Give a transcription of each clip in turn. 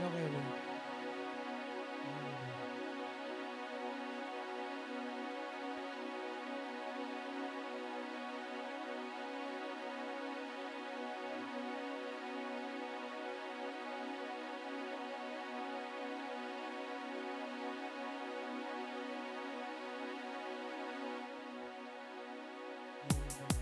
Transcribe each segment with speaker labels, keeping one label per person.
Speaker 1: oke oke. Boleh boleh. Boleh boleh.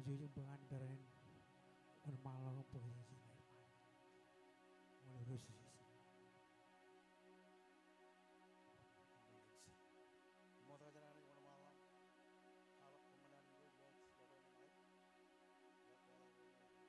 Speaker 1: jumbangan keren mun malam posisi melurus
Speaker 2: Mau saja nanti malam kalau kemudian gue juga sebagai pemain ya kalau kayak mande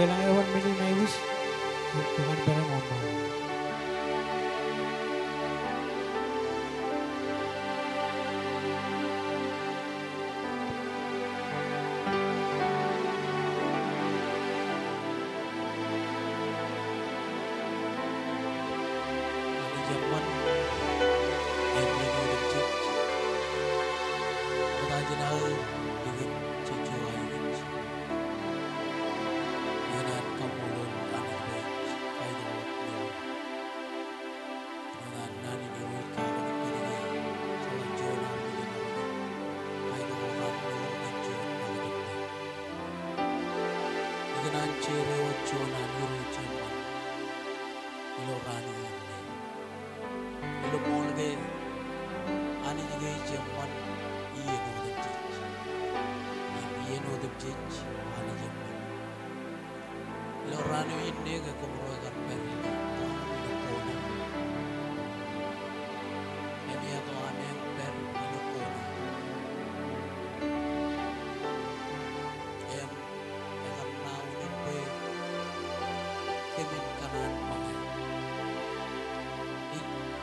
Speaker 1: lang ewan mini na iwis. Dengan barang ngomong.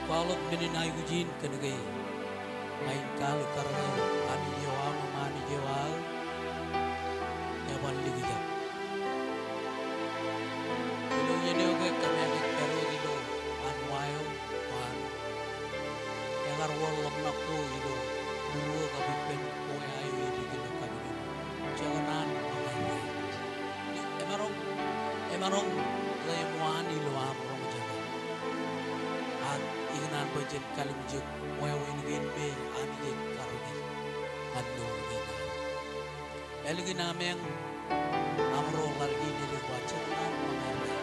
Speaker 3: Kalau meninai ujin kenege, lain kali karena ani jawa mani jawa, nyaman lagi jam. Kalau ini oke kami ada karo gitu, anwayo, an, yang arwol lemnak tu gitu, dulu kami pen kue ayu itu gitu kami, jangan emarong, lain wani luar orang jaga. Ingnan bajet kalim juk wawin gin be anjing karuni anu gina elgi nameng amro largi dili wacanan mengarai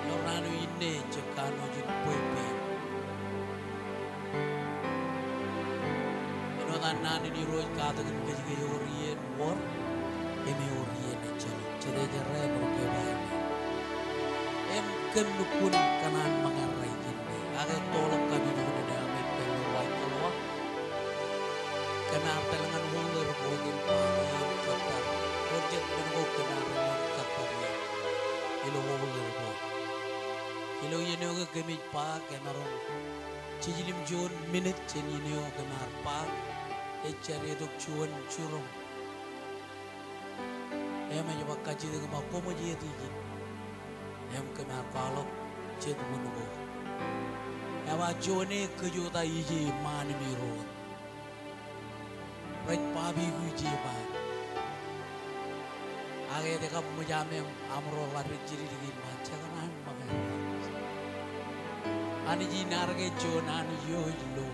Speaker 3: loranu inne cekano jin pepe enotan nani di roi kata gin gejge yorien war emi orien cere jere broke bai em kenukun kanan mengarai ini agak tolong kami dulu dengan pelu white keluar kena telengan ular bogin pagi katar project menunggu kenaran katar ilo ular bog ilo ini oke kami pa kenaron cijilim jon minute cini ini oke kenar pa cari dok cuan curung mencoba kaji dengan makomo jadi em kena kalok ced menunggu ewa jone kejuta iji mani miro rek pabi guji ba age de kam mujame amro lari jiri digi manca kan magai ani ji narge jona ani yo lo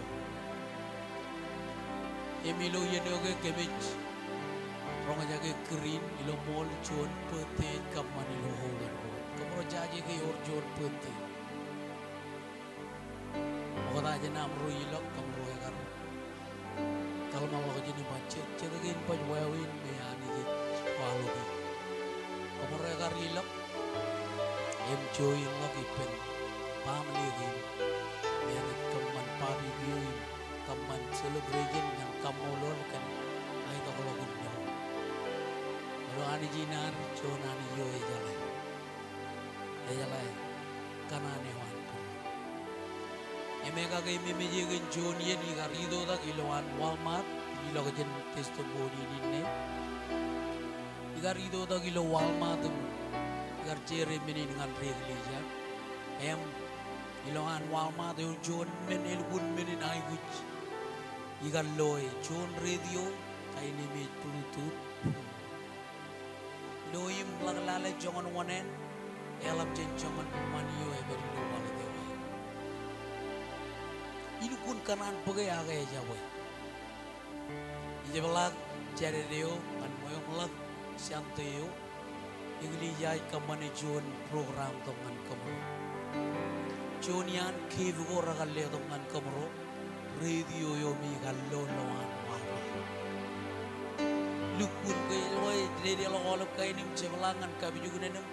Speaker 3: emilo yenoge kemich ronga jage green ilo mol jon pete kamani lo hogan kamro jaje ke yor jon pete ogata aja namro ilok kamro egar kalau mau jadi macet cedegin paj wawin be ani ji walugi kamro egar ilok em joy lagi pen family game yani kaman pabi viewing kaman celebration yang kamolor kan ai to kalau gini kalau ani jinar chona ani yo jalan kanane wan emeka ke mimi jegen joni ni garido da kiloan walmart ilo jen testimoni dinne garido da kilo walmart gar cere meni dengan reglija em iloan walmart yo jon men elgun meni nai guj igar loy jon radio kaini me bluetooth loyim laglala jongon wonen elam jen jongon maniyo e beri lo wala dewa ini kun kanan bagai aga ya jawa ije belak cari deo kan moyo melak sianteo igli jai kamane jon program tongan kamro jonian kevu ragalle tongan kamro radio yo mi gallo loan wala lukun ke loy dede lo olop kay nim cebelangan kabi juga nenem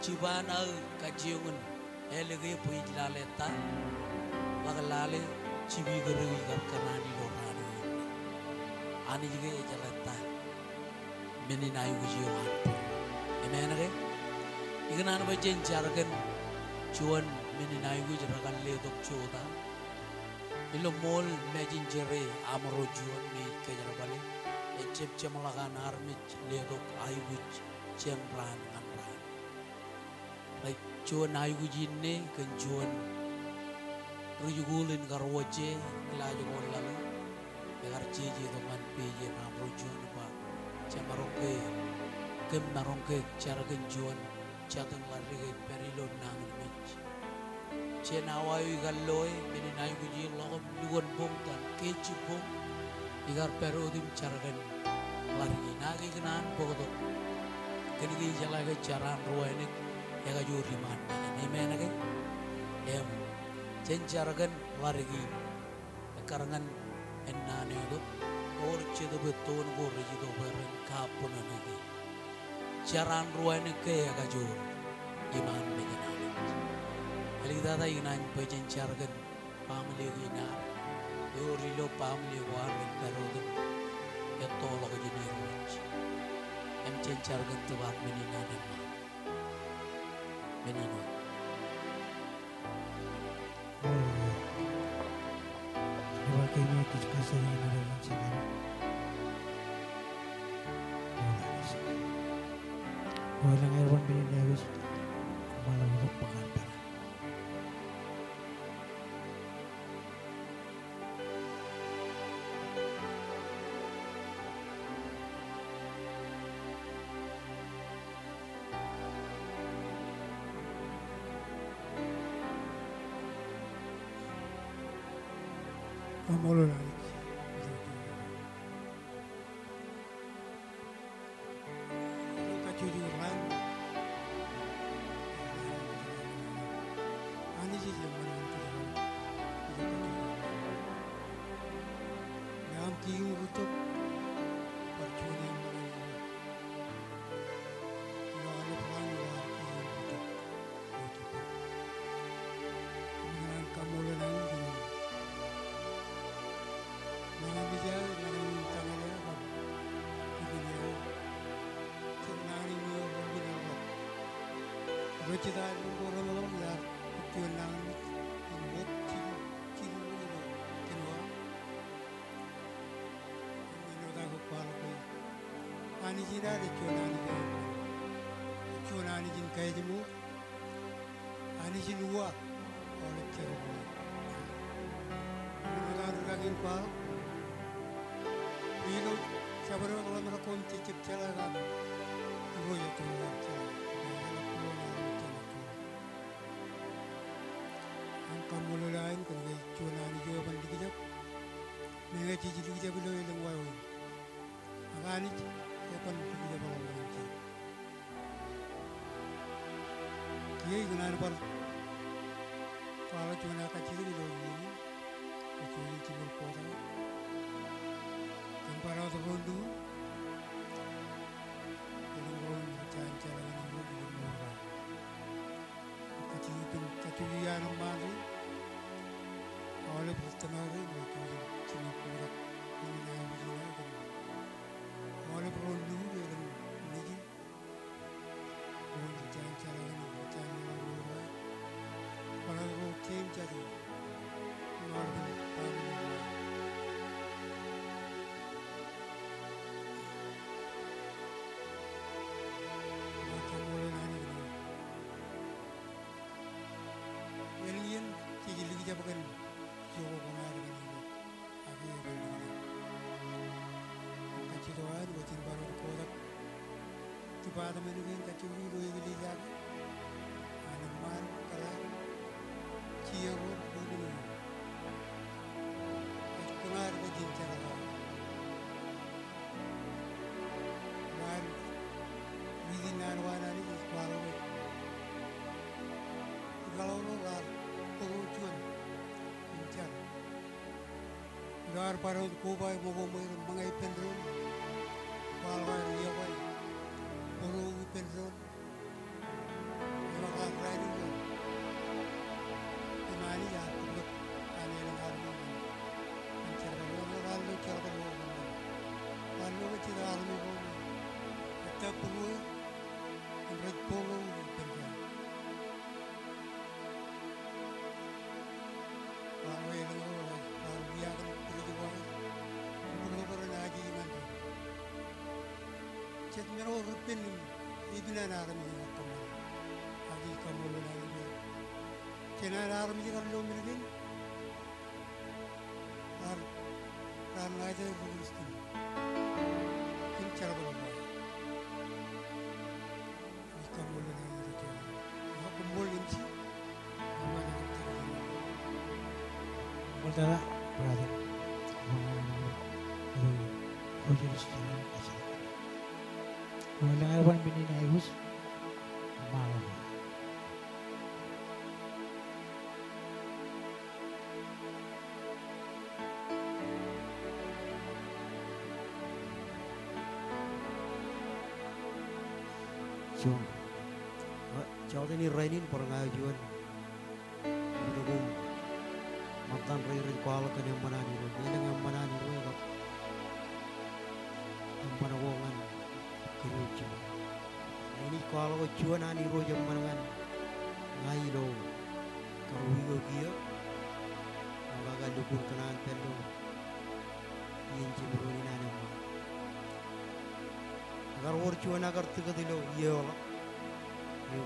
Speaker 3: cibana kajiungun elege pui laleta lagalale cibi gerewi kan kanani lo rani ani juga jaleta meninayu jiwan. Amen ke? Ignan ba jen jargan chuan meninayu jarakan le dok chuda. Ilo mol majin jere amro juan me kejarabale. Ecep cemalakan armit le dok ayu cem ran ngan ran. Like chuan ayu jinne kan chuan rujugulin karwaje ilajo ko lalu. Agar ciji dengan peje amro juan ba cemarongke kemarongke cara kenjuan cateng lari ke perilo nang mich. Cenawayu galloy meninayu kuji lokom luan bong dan kecu bong igar perodim cara kan lari nagi kenan bokotok kenigi jala ke cara ruanik ya kajuri man ini mana ke em cara kan lari karangan enane itu or cedo beton gor jido beren kapun nagi cara ruanik ke ya kajur iman mengenai Aligdada inan pajen chargan family ina yorilo family war perodum etolo ko jini rich em chen chargan tubat menina nema menino
Speaker 1: Igual que no te casas de una violencia. Walang airwan binilawis malawak pangantara. Amolo lagi. Kacujuran. Ani sih yang mana itu. Yang tinggi untuk perjuangan mana. Yang ada pelan yang untuk. Dengan kamu lagi. Mga bija ng tangalera ko. Ibigay. Sinari mo yung ginagawa. Rochita ng korolo ya. Kuyon lang imot chilu mo kinuha. Minuta ko pala ko. Ani sila de chonani kay. Chonani jin kay mo. Ani sinuwa. Olet chero ko. Minuta lagi pa. Bilo sabar kalau melakukan cicip celakan, ibu ya tuhan celakan, angkat mulu lain kalau cuna ni juga pandai kejap, mereka cicip kejap bilo yang wau, angkat ni ya pandai kejap kalau macam, kia igunan par, kalau cuna kacir bilo ini, cuna cibul poda. Para terundu, terundu jalan-jalan ini lebih murah. Kecilian mari, oleh bertenari itu cuma kuat mengenai begini kan. Oleh terundu yang ini, terundu jalan-jalan ini jalan murah. Para terundu jadi, oleh terundu. Bukan Jawa Barat ini, tapi kacau doan, kacau baru kodak, tiba ada menunggu kacau dulu yang dilihat, anak mar, kerap, cium, dulu, keluar kacau cara, war, within narwana ini baru, kalau luar, tujuan. Gar para kubai mogo mga ipendron walway yaway puro ipendron mga riding ko imani ya tulog ani lang armo ang charalo lalo charalo lalo ko charalo ko tet mero rupin ibna naram ni kamar agi kamolo na ni kena naram ni kan lo minagin ar ran ngaje buristin kin cara bala ni kamolo na ni ke ma kumbol nimsi ama na
Speaker 2: Multara brother Roger Skinner aja wala arwan bini na igus mawa
Speaker 4: Jom, jauh ini rainin perangajuan, bergabung, mantan riri kuala kan yang mana ni, yang mana ni riri, yang mana wongan, kiruju. Ini kuala ko juan ani riri yang mana kan, ngai lo, karuigo kia, magaga dukun kenan pelu, yang ciberuni nani mah. Agar orjuan agar tiga dilo iya lah, ini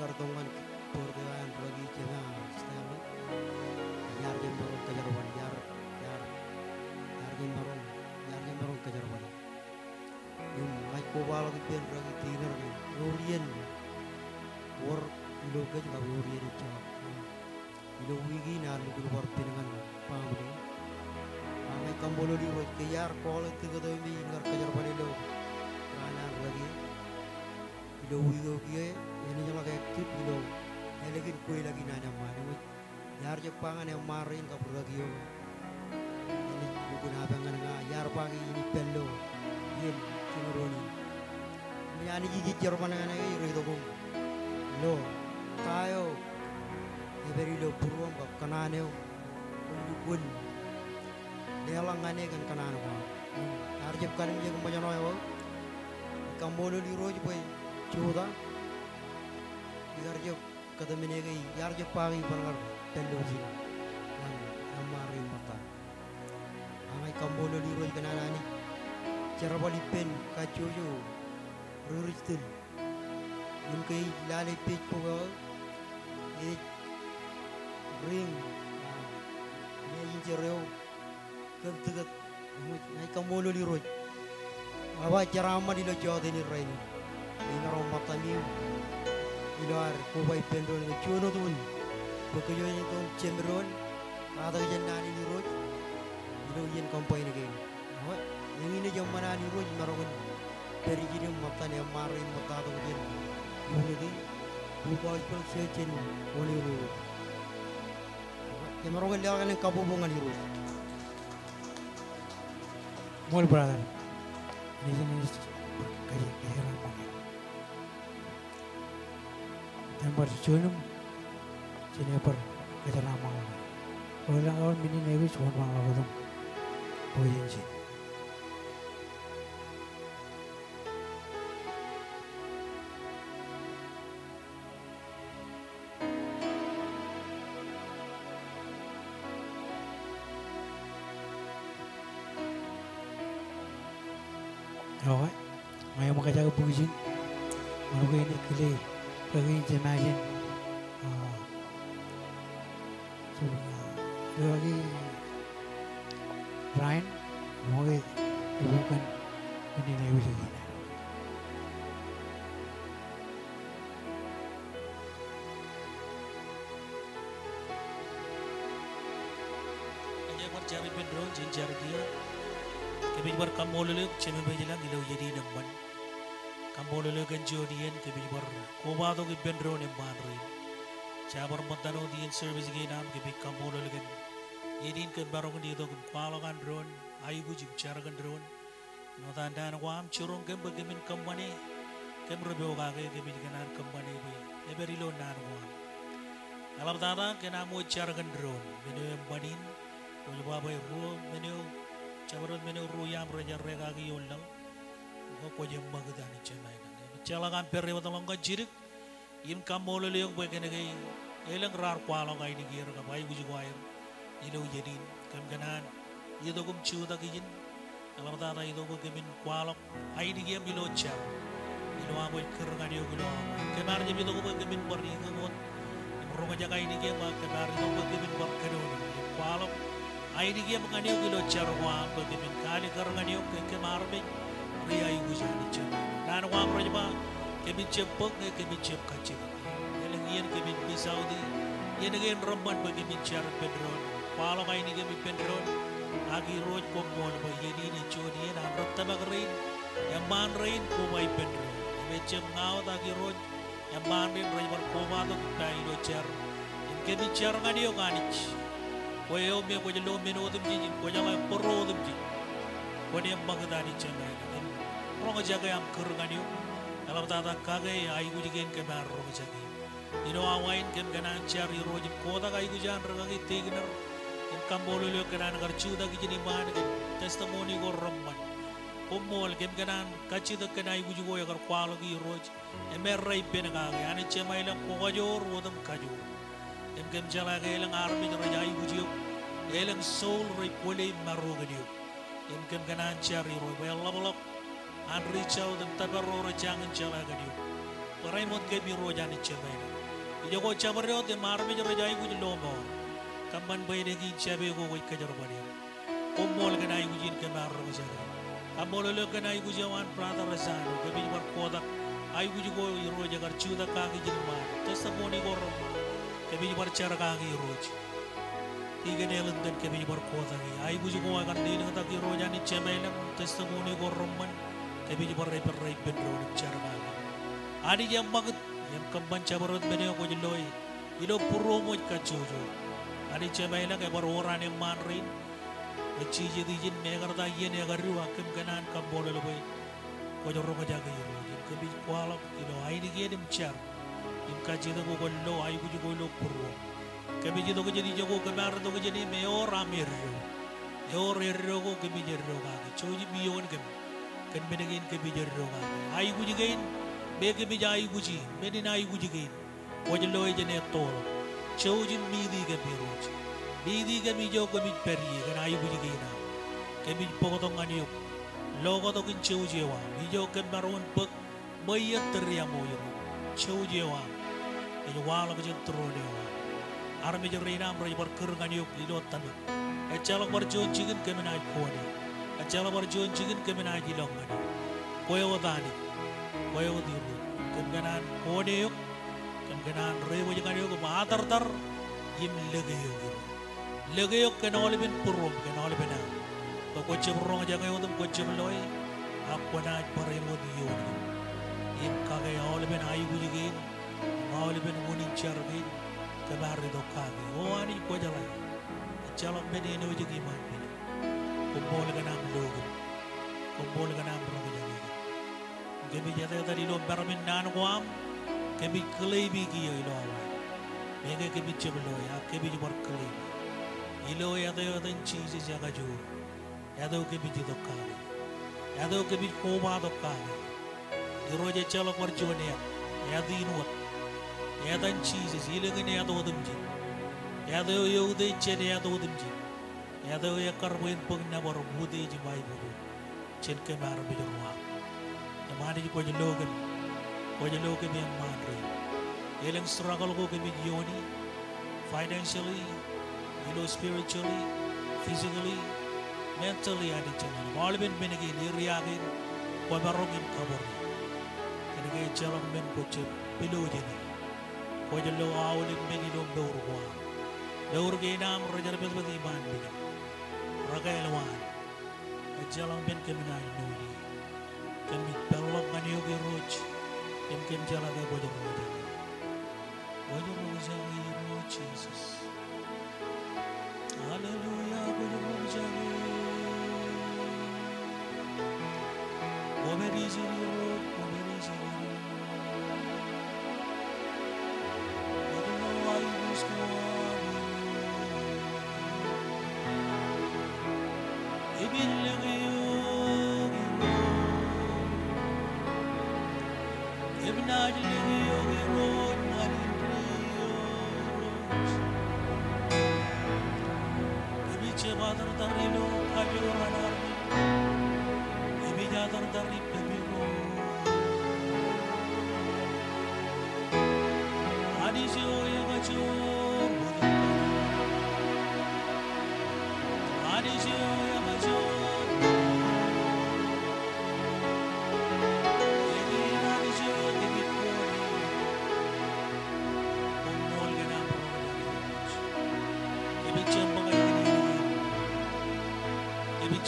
Speaker 4: agar tongan perdeaan lagi cina setiap yar jembarong kejarwan yar jembarong kejarwan, ngai kobal lagi pen lagi tiner ni, orien, or ilo ke juga orien itu, ilo wigi na lu keluar penangan pamri. Angai kambolo di rot ke yar kol tiga tu mi ngar kejar ilo kanan lagi ilo wigo kie ini jala kayak tip ilo lagi kue lagi nana mana yar Jepangan yang marin kapur lagi yo ini bukan abangan nga yar pagi ini pelo yen cimuroni ini ani gigi Jerman nga ngai rito kong lo tayo iberi lo puruam kap kananeo dukun Delang ngane kan kanan ko. Arjep kanin je kumanya noy kambolo di roj boy chuda. Igarjep kadamine gai yarjep pagi pangar tendo ji. Amari mata. Angai kambolo di roj kananani. Cerabali pen kacuyo. Ruristin. Yun kay lali page po ko. Ring. Yin cereo. Kebetulan, naik kambolo di roj. Awa jarama di lojo deni raini. Ini rumah tamiu. Ilar kubai pendon cuno tuun. Bekerja itu cemberon. Ada kejenaan di roj. Ilo yen kampai ni kain. Awa yang ini jam mana di roj marongan. Pergi ni mata ni marin mata tu jen. Ini di buka spel sejen oleh roj. Yang marongan dia kan kabubungan di roj.
Speaker 2: Mul brother, ini kayak kehilangan banget. Dan berjunum, sini kita nama. Orang bini nevis cuma malah betul. Boyin sih. Okay, ngayon makajaga pujian, manusia ini kili, lagi jemajen, lagi Brian, mau bukan ini lewi lagi.
Speaker 3: Aja berjari pedro, jenjar dia. Kebijar kambolole ceme bejelang gilo jadi namban. Kambolole ganjo dian kebijar kobado ke bendro ne banri. Cabar matano dian service ge nam kebi kambolole gan. Yedin ke barong di to kwalo kan drone, ayu gu jim cara kan drone. No tanda na wam churong kem begemin kambane. Kem rebe oga ke kebi kanan kambane be. Eberi lo nan wam. Alam tanda kena mo cara kan drone. Menu banin, ko baba ro menu Cabaran menu ruyam raja rega ki yoldal, ko jem bagdan cemai kan. Cela kan perre watalong ka jirik, im kamolo leong boy kene kay elang rar kwalo kay ni giro ka bay buji kwair, ilo yedin kam kanan, yedo kum chuda ki jin,
Speaker 5: Alam tata ito ko gamin kwalok ay di giyam bilo char. Bilo amoy kerungan yo bilo amoy. Kenar jam ito ko gamin baringan mo. Imrong aja kay di giyam kenar ito ko gamin barkanon. Kwalok ay di giyam kanyo bilo char wa ko gamin kali kerungan yo kemar be riay gujani char. Dan wa pro ba gamin cepok ne gamin cep kacil. Yang iyan gamin bisaudi. Yan again ramban ba gamin char pedron. Kwalok ay di gamin pedron. Agi roj ko mon ba yedi ni chodi na ratta bagrin yang man rain ko mai pedro becem ngau agi roj yang man rin rai bar ko ma to dai lo cher in ke di cher ngani yo nganich ko yo me ko jelo me no dum ji ko jala porro dum ji ko ne magdani chemai rongo jaga am kur ngani yo dalam tata kage ai gu jigen ke bar rongo jagi ino awain ken ganan cher ro ji ko da ai gu jan ragi tigner Kambolo lo kanan garchu da gijini man ke testimony go ramman umol gem kanan kachi da kanai buju go yagar kwalo gi roj emer rai pen ga ga ani chemai lang ko gajor wodam kaju gem jala ga lang armi da rajai buju elang soul rai pole maro ga dio gem kanan chari ro ba labolok an richau da tabarro ro jangan jala ga dio parai mot ge bi ro jani chemai ijo go chabarro de marmi da rajai buju lomo Kaman bay negi chabe go wai kajar bani mol gana ay gujin ke mar ro jaga amol lo gana ay gujawan prada rasan ke bi bar kodak ay guju go ro jagar chuda ka gi jin ma testimony go ro ke bi bar char ka gi ro tiga ne landan ke bi bar kodak ay guju go kan din ta gi ro jani chemela testimony go ro man ke bi bar rai ben ro char ka ani jam magat yam kamban chabarot bene go jiloi ilo purro mo ka jojo Ani cemai lang kabar orang yang manrin, kecil jadi jin negar dah ye negar riwa kem kanan kam boleh lebih, kau jorong aja ke iro, jin kebij kualak, ilo ai ni ye dem cer, jin kaji tu kau lo ai kau juga lo purwo, kebij tu kau jadi jago kemar tu kau jadi meor amirro, meor erro kau kebij erro kaki, coji bion kem, ken menegin kebij erro kaki, ai kau juga in, be kebij ai kau ji, menin ai kau juga in, kau jelo aja ne tol. Chojin midi ke biroj, midi ke mijo ke mid peri ke na ibu jigina, ke mid pokotong aniuk, logo to kin chojewa, mijo ke maron pek, bayat teriak moyo, chojewa, ini wala ke jentronewa, arme jerina amrai berker aniuk lidot tanuk, ecalak berjon jigin ke menai koni, ecalak berjon jigin ke menai dilongani, koyo tani, koyo diru, ke menan koni yuk. Kenan rewo jangan yo matar tar yim legeyo kenal bin purum kenal bin na ko cebrong jangan yo ko cebloy akwana paremo diyo yim kage yo bin ayu bujigin maul bin munin charbin kebar do kage o ani ko jala chalok bene no jigi man bin ko bol ganam logo ko bol ganam rogo jagi gemi jada tadi lo baramin nan ko am kebi kelebi kiyo ilo awa, mega kebi ceblo ya kebi jubar kelebi, ilo ya do dan cheese ya kaju, ya do kebi jidokari, ya do kebi koma dokari, iro je calo perjuangan ya do inuat, ya dan cheese ilo gini ya do demji, ya do yo de cene ya do demji, ya do ya karboin pengna baru bude jibai buru, cen kemar bijurwa, yang mana juga jelogan. Wajah lo kami yang mandri, elang struggle ko kami yoni, financially, spiritually, physically, mentally ada channel. Malbin menegi liriagin, wabarongin kabur. Kani kaya jalan men koce pilo jeni. Wajah lo awalin meni lo daur genam rajar bezbet iman bini, ragai lawan. Jalan men kami na inuli, kami pelok kani yogi roj. Mungkin jalan ke bojong Jesus. Haleluya bojong jagi. Komedi sini. Cepat tertarilo kajuran armi Father dari pebiro. Adisio ya gajo. Adisio ya gajo.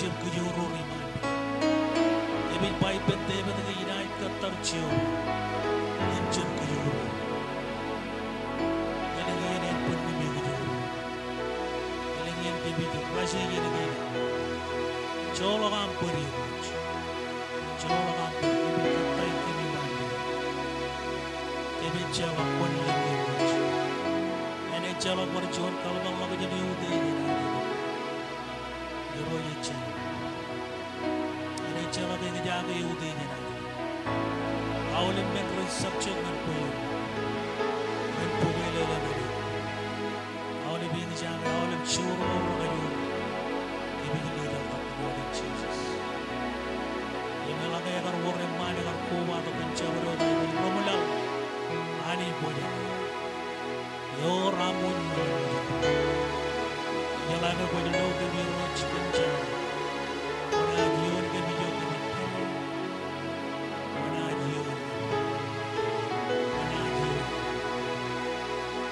Speaker 5: Jeb kujuro riman, ebin pai pente betenge inai katarcio, jeb kujuro. Yang ini pun demi kujuro, yang ini demi tu rasa yang ini. Jolo kampuri, jolo kampuri, ebin katai kini mandi, ebin jalo pun lagi. Ene jalo berjuang kalau bang lagu jadi udah ini. Roye chan, ane chala dengi jaga yudi jana. Awalnya men subject men puyu, men puyu lele nari. Awalnya bingi jaga, awalnya shuru orang kayu. Ibi ni dah tak kenal Jesus. Yang lagi agar orang mana agar kuwa atau pencari orang ini romulal, ani punya. Yo ramun. Yang lagi kau jadi logo biru chicken jam, orang dion ke video ke video, orang dion.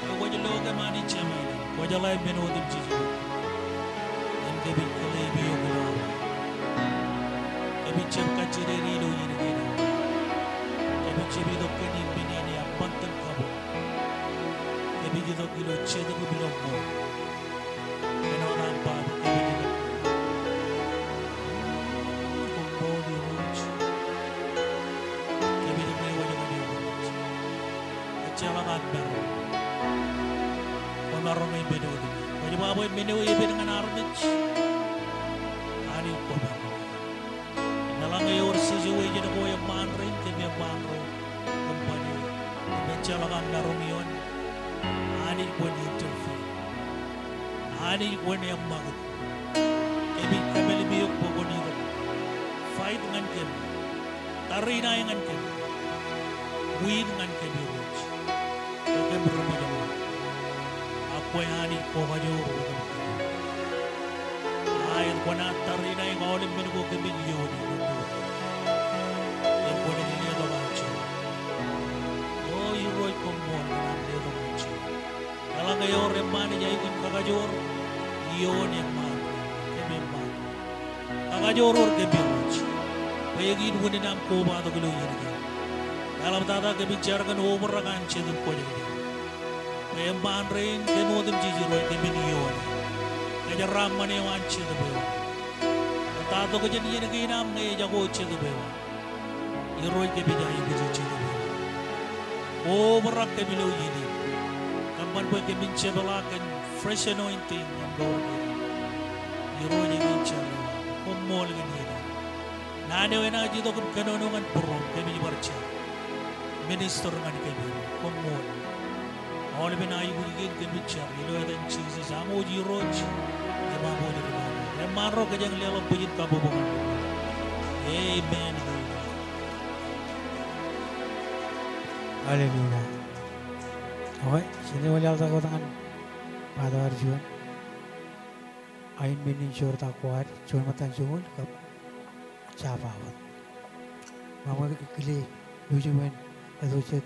Speaker 5: Kau jadi logo mani cemai, kau jadi live menu di sini, yang ke video ke video ke video cem kaciri rido ini kita, ke video video ke ini apa pantun kabu, ke video kilo cede ke bilang mo. Armai bedo di, baju bawa bedo ibe dengan armich, hari koma. Nalang ayor sejuwe jadi kau yang manrin, kami yang manro, kompani, mencalangan narumion, hari kau ni interview, hari kau ni yang magut, kami lebih yuk pokok ni tu, fight dengan kami, tarina dengan kami, win dengan kami ruj, kami berumah jauh. Kau yang ani kau kajur, ayat kau nak tarik naik kau oleh menunggu kebilion ini, yang kau ni dia tu macam, oh iroi komon dengan dia tu macam, kalau kau orang mana jadi kau kajur, ion yang mana, kememang, kau kajur orang kebilion, kau yang ini pun nama kau baru kau ini, dalam tata kebicaraan over akan cedul kau jadi. Yang mandarin kemo dem jijiro keminion, kerja ramai yang anci tu bewa. Tato kerja ni yang kena amne jago anci tu bewa. Iroi kebijai bejici tu bewa. Oh berak kebilo ini. Kampan pun kemince belakan fresh anointing yang baru. Iroi yang mince bewa. Komol ini. Nade wena jito kenonongan perom kebiji berca. Minister dengan kebiro. Komol. All of I will get the picture, you know, then Jesus, I'm with you, Roach, the Mamma, the Maro, the young little bit of Amen.
Speaker 2: Hallelujah. Okay, sini wala ako tangan pada Arjun. Ayon minin sure takwar, John matan sumul kap chapawat. Mama kili lujumen aducet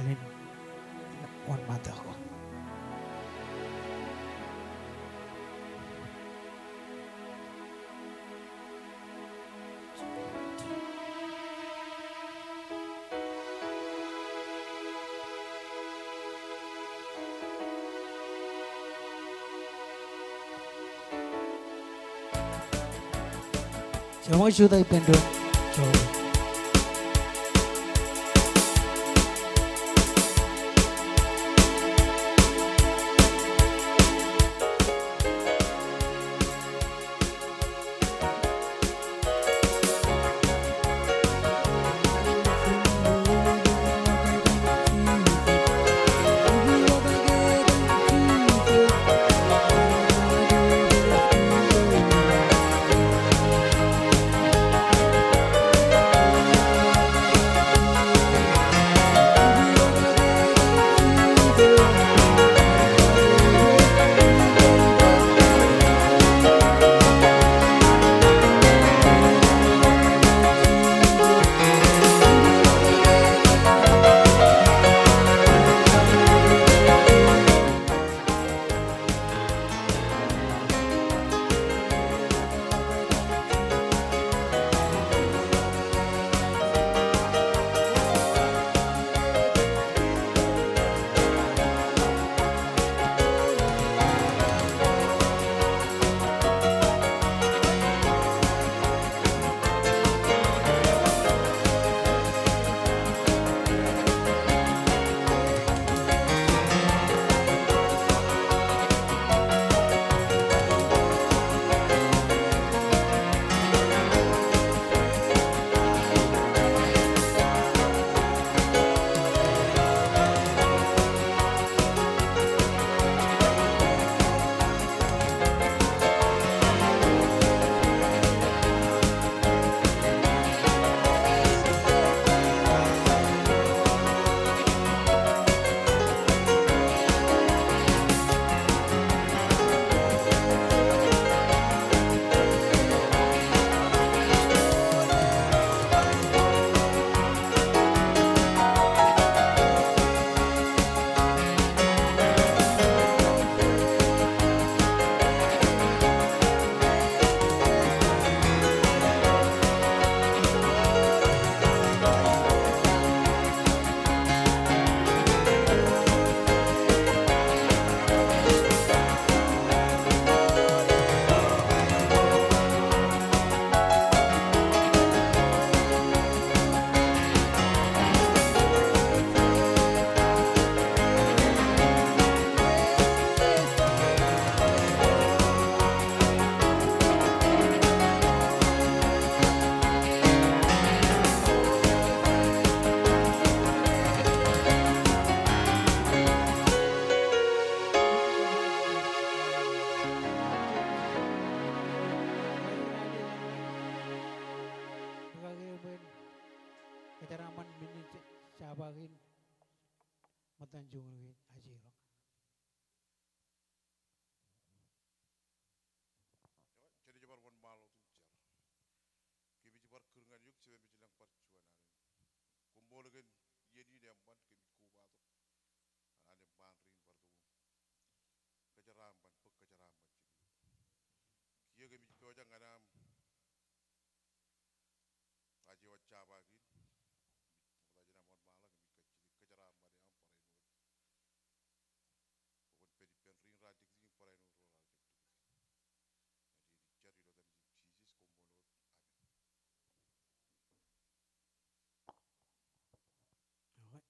Speaker 2: alin one mata ko. Semua sudah ipendo. Coba. sanjung lagi aji lo.
Speaker 6: Jadi jabar wan malo tu jar. Kami jabar kerengan yuk cewek bilang percuan hari. Kumpul lagi yeni dia ban kami kuba tu. Ada ban ring bertu. Kejaram ban pek kejaram ban cik. Kia kami jauh jangan ada aji wajah bagi. Kita jadi wan malo kami kejaram ban yang parai nu. Pokok pedi ring radik sini parai nu rolar cik. Jadi cari lo tadi Jesus kumpul lo.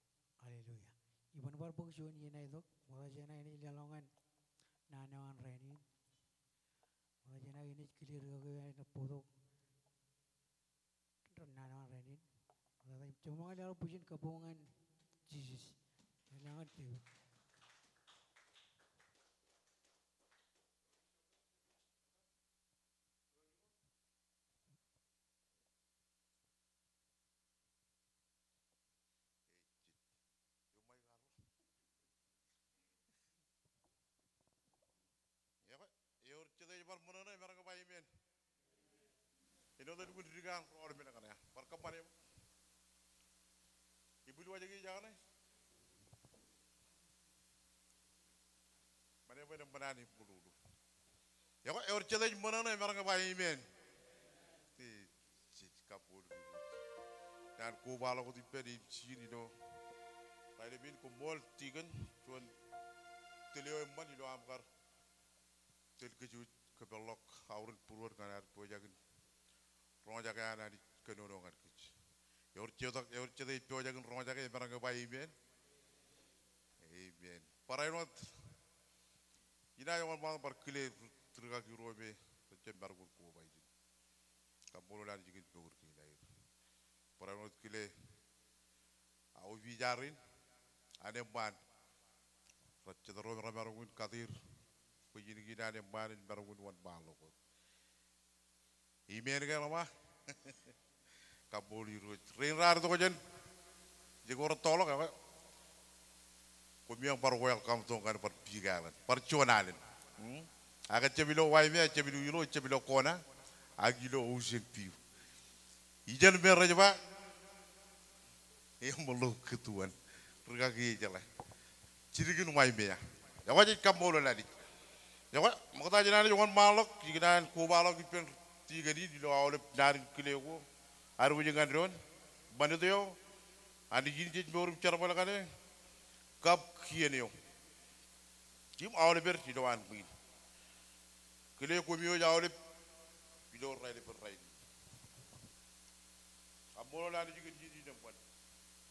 Speaker 2: Haleluya. Iban bar bung syun yenai dok. Mula jana ini lalongan. Nanawan renin. Mula jana ini clear gaya na podok. Nanawan renin. Cuma ada pujian kabungan Jesus. Lalongan tu.
Speaker 6: Ya pak, yor cete bar mana nih mereka bayi men. Ini udah dibuat dirikan orang mana kan ya, perkembangan ya. Ibu lu aja gini jangan nih. Mana mana mana nih bulu lu. Ya pak, yor cete mana nih mereka bayi men. Ti kapur dulu. Dan kubala ko tipe di sini do. Tadi bin kumol tigan, cuman telio emban di do amkar. Tel kejut kebelok aurun purwar kanar pojagin ronga jaga di kenonongan kej yor cede pojagin ronga jaga barang bayi ben amen parainot ina yang mal bar kile terga ki robe cem bargun ko bayi kamolo lan jigin peur ki lair parainot kile au vijarin ane ban racce robe ramarun kadir Pujini kita ada bahan baru wan balok. Email kan apa? Kabuli rut. Rinrar tu kajen. Jika orang tolak apa? Kami yang baru welcome tu kan perpigalan, percuanan. Agar cebilo waimnya, cebilo kona, agilo usin piu. Ijan merah je pak. Yang meluk ketuan. Regagi je lah. Cirikin waimnya. Yang wajib kamu lagi. Ya pak, makanya jangan jangan malok, jangan kubalok ipen tiga di lo awal dari kilego, aru jangan drone, bantu tu yo, adi gini jadi baru bicara malah kan kap kian yo, kim awal ber di doan begini, kilego mio jauh le, bilo rai le rai, abolo lari juga jadi tempat,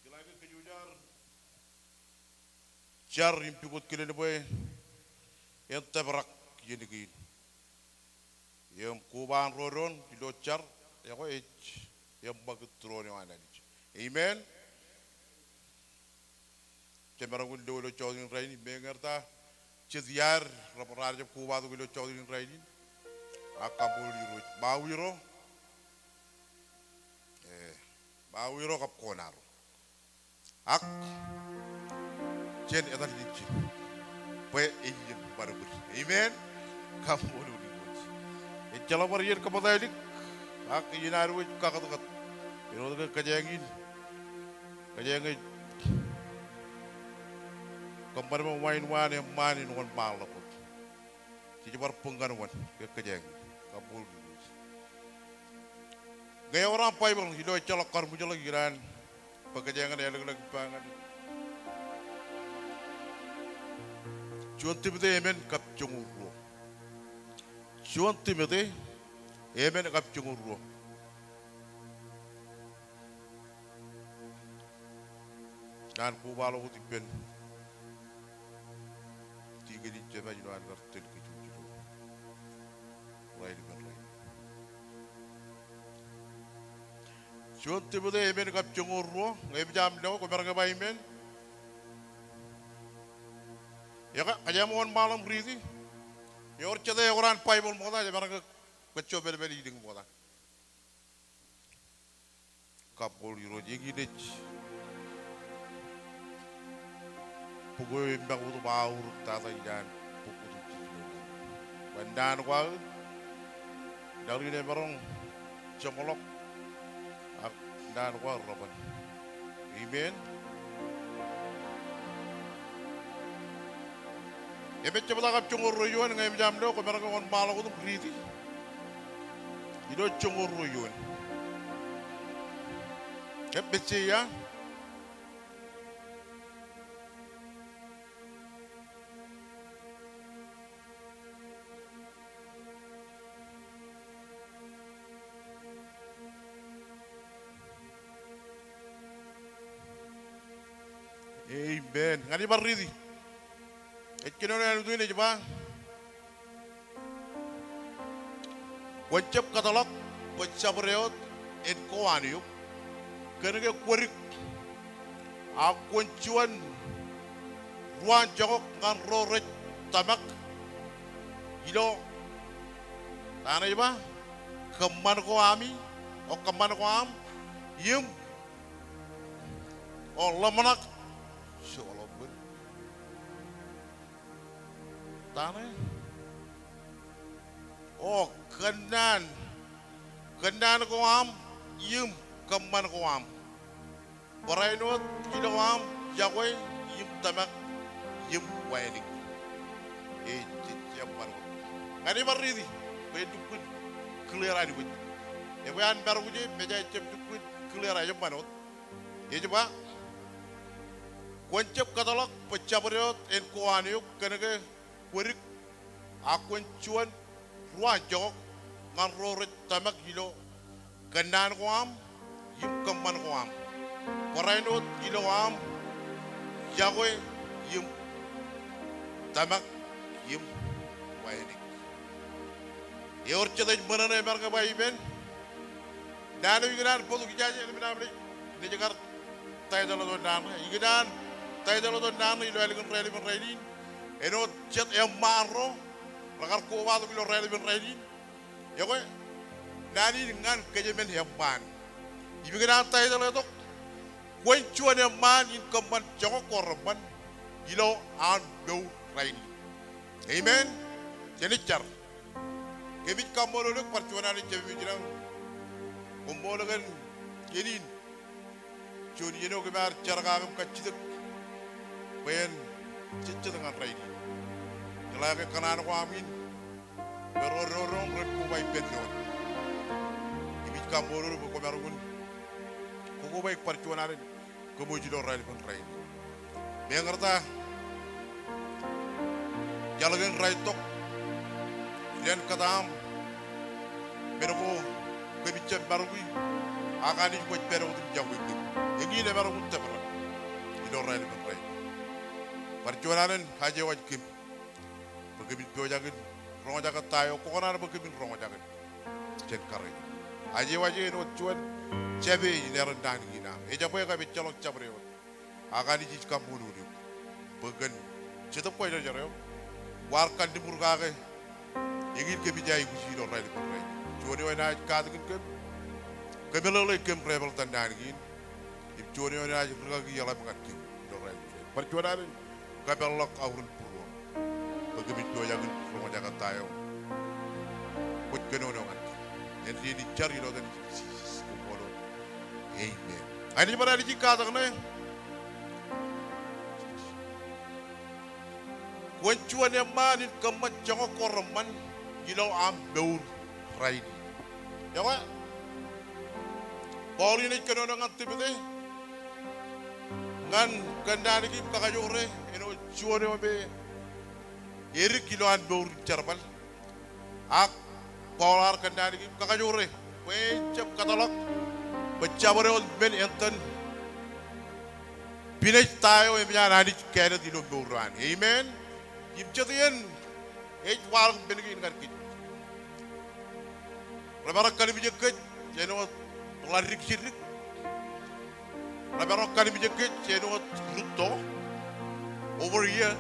Speaker 6: kilego kejujar, jar impikut kilego boy. Yang terberak jadi gini, yang kuban roron dilocar, yang kau yang bagus turun yang ada ni. Amen. Cemerlang dulu cawin raini, mengerta cediar, rapor aja kuban tu dulu cawin raini, akabul diruj, bawiro kap konar, ak, cen etan licin. Pay ingin baru ber, amen. Kamu dulu dibuat. Jalan berian kepada ini, aku ingin aru kakak tukat. Ini tu kejengin, kemarin mau main yang main dengan malam. Jadi baru pengganuan kejengin, kamu dulu. Gaya orang apa yang hidup celak karmu celak giran, pekerjaan yang lagi pangan. Juan Timothy Amen kap junguru. Juan Timothy Amen kap junguru. Dan kubalo utipen. Tiga di jema jino angar tel kejujuru. Rai di berai. Juan Timothy Amen kap junguru. Ngai bijam daw ko barang ba Amen. Ya kak, aja mohon malam riti. Ya orang cete orang pai pun mohon aja barang kecil beli hidung mohon. Kapol iro jegi deh. Pukul imbang butuh bau tata idan pukul itu. Bandan kual dari ini barong cemolok dan kual roban. Amen. Ebe coba takap cungur royuan ngai jam do ko mereka kon balo ko priti. Ido cungur royuan. Ebe ya. Amen. Ngani baridi. Kino na anu ini coba. Wajib katalog, wajib reot, enko aniuk. Karena kurik, aku cuan ruan jangok ngan roret tamak. Ilo, tanah coba. Keman ko ami, o keman ko am, yum. Oh lamanak. Syolobun. Tanah. Oh kenan ko am, yum keman ko am. Parainot kita am, jagoy yum tamak, yum wainik. Jam baru. Ngani baridi, bedukun clear ani bud. Ewan baru je, meja jam dukun clear aja banot. Coba. Kuncap katalog pecabariot en kuaniuk kenege kurik akun cuan ruan jok ngan roret tamak gilo kenan kuam yum keman kuam parainot gilo am jagoy yum tamak yum wainik yorcha daj manane marga bai ben danu yigan podu gijaje ni binamri ni jagar tay dalo do dan yigan tay dalo do dan ilo eligon reli ben reli eno chat e marro ragar ko wado kilo reli ben reli yago nani ngan keje men yamban yigan tay dalo to kwen chuan man in komban jongo korban ilo an do reli amen jadi car kebit kamolo lek parchuana ni jebi jirang umbolo kan jedin choni yeno ke bar charga kam kaccidek ben cicce dengan raini jala ke kanan ko amin berororong red ko bay benno kebit kamolo ko bargun ko bay parchuana ni ko mo jido raini kon raini be ngarta jala gen rai tok dan katam berko kebicam baru gue akan ikut berko jauh itu ini le baru muntah berat di luar ini berat perjuangan haji wajib begitu berjalan orang jaga tayo kau kan ada begitu orang jaga cengkar haji wajib itu cuan cabai ini rendah ni na eja boleh kau bicara cabai akan ikut kamu dulu bagian cetak kau aja jauh warkan di murga ke ingin kebijai kusi luar ini berat Joni wana kadgin kemelo le kem rebel tandan gin ip joni wana ragi yala bangat kim dorai perjuangan kabelok aurun purwo begemit do yagun rumah jaga tayo kut keno nongan en di cari lo dan kumpolo amen ani bara di kata kana wancuan yang manin kemat jango korman gilau am beur raini ya pak Pauli ini kena dengan tibete ngan kendali ki kakajore eno chuone mabe eri kiloan beur charbal ak paular kendali ki kakajore wencap katalog becabore on ben enten binai tayo e biya nadi kere dilo beuran amen yimchatien wal ben ki ngarki Rabarok kali bijeket, jeno larik sirik. Rabarok kali bijeket, jeno ruto over here,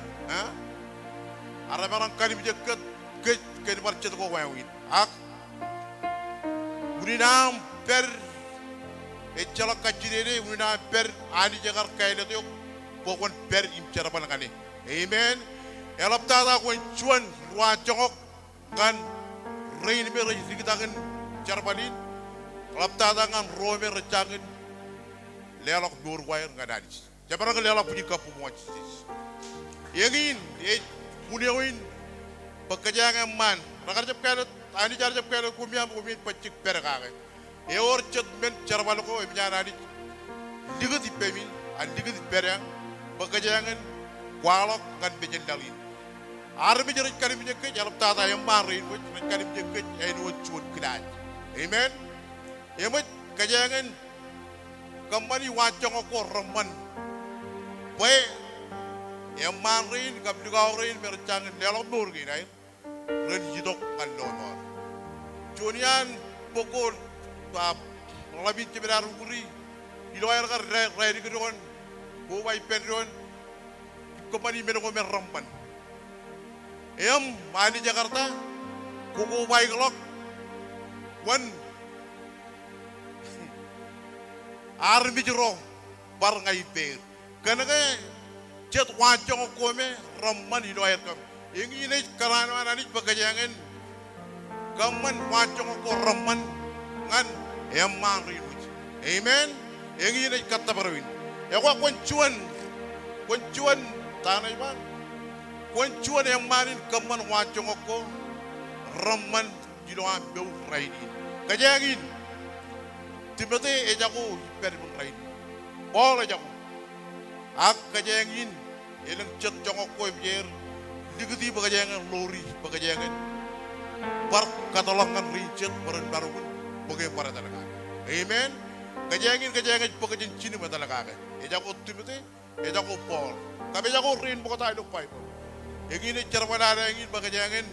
Speaker 6: Rabarok kali bijeket, ke di marcet ko wawin. Ak, uninam per, echala kacirere, uninam per, ani jagar kaila tiok, pokon per im carapan kani. Amen. Elap tata ko chuan rua jongok kan rain be rain dikitakan carapanin. Elap tata kan roe be recangin lelok dur wair ngadanis. Jabarang lelok punya kapu muacis. Yangin punyawin pekerjaan man. Rakar jap kaya ani jar jap kaya kumiam pacik perkara. Eor cet men carapan ko emjana di digut ipemin an digut perang pekerjaan kualok kan bejen dalin. Arbi jerit kali menyekej alap tata yang marin woi kali menyekej enu cuan kelaj. Amen. Emet kajangan kembali wajong aku reman. Baik yang marin kam digaurin mercangan dalam nur gini. Ren hidok kan donor. Junian pokok tap lebih cepat ruguri. Iloyar kan rai di kedon. Buai pedron. Kembali menunggu merempan. Em mani Jakarta, kuku baik lok, wan armi jero bar ngai per, karena ke jet wajong kome ramman hido air kam, yang ini karena mana ni pekerjaan, kaman wajong ko ramman ngan em mari uj, amen, yang ini kata berwin, ya kau kuncuan tanah iman. Kuncuan yang marin kaman wajong ako raman giloan beu raini kajangin timete ejaku hiper beu raini boleh jaku ak kajangin elang cet jong ako bier digeti bagajangan lori bagajangan par katolongan rincet beren barun bagai para talaga amen kajangin bagajan cini matalaga ejaku timete ejaku pol kabe jaku rin bukata idok pai yang ini cerman ada yang ini bagajangan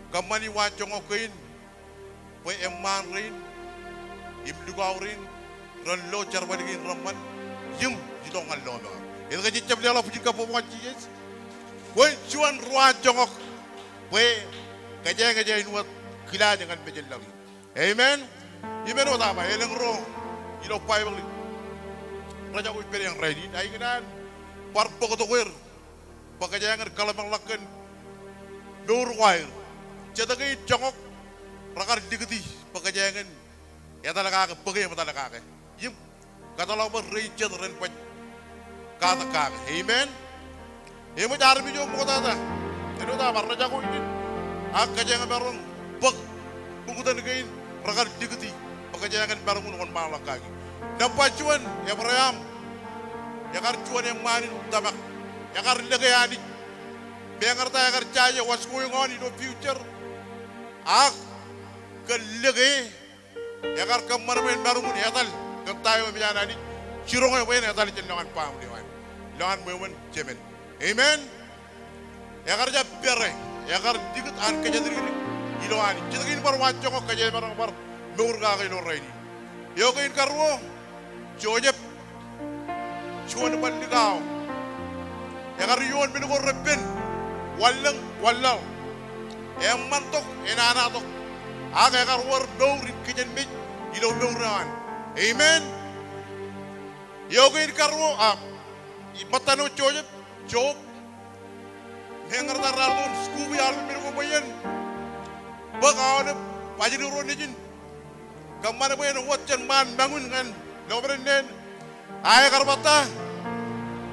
Speaker 6: kamani wajong okein poi eman rin im dugaurin ran lo cerman ingin raman yum jidongan lo no itu kan cicap dia lo puji kapu wajis poi cuan wajong ok poi kajangan buat kila jangan bejen lagi amen imen utama eleng ro ilo pai bali raja ko per yang ready ai kan par pokotower pekerjaan kalau melakukan dur wair, cetaknya jongok rakar digeti pekerjaan ya talaga pekerja talaga, yim kata lo berrecet renpet kata kaka, amen, ibu cari bijou mau kata, itu tak pernah jago ini, kerjaan bareng pek bungutan kain rakar digeti pekerjaan bareng dengan malah kaki, dapat cuan ya beram, ya kan cuan yang manin tabak. Yakar legayani, bengarta yakar caya what's going on in the future. Kelegay, yakar kemarmen barungun yatal, kentayo bijana ni, cirongay wain yatal jenangan pam diwan, jangan mewen cemen, amen. Yakar jab bere, yakar dikit an kejadian iloani, cedakin baru wajong kok kejadian baru murga kailo reini. Yokain karwo, jojep, cuan bandigao. Yang arion minuko repin, walang, yang mantok, enana tok, aga yang arwar daurin kijan mit, ilaw dauran, amen. Yogi karwo matano job, yang artaralon skubi alun minuko bayan, bagawan pajin uron nijin, kamana bayan watjan man bangun kan, lobren den, ayah karbata.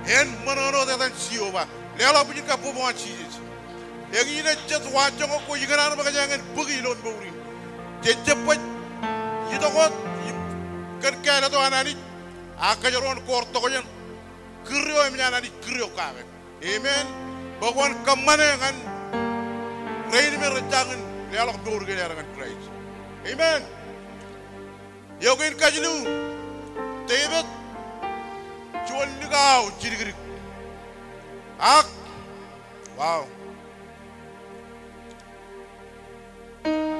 Speaker 6: Hen manono tatan siapa? Lelah punya kapu buat cis. Yang ini cat wajong aku jika nak bagajangan pergi lon buri. Cepat, itu kot kerja itu anak ini. Aku jalan korto kau yang kerja yang anak ini kerja kau. Amen. Baguan kemana kan? Rain merencangkan lelah buri kerja dengan Christ. Amen. Yokin kajilu, David. Cuan ligau ciri gerik, wow,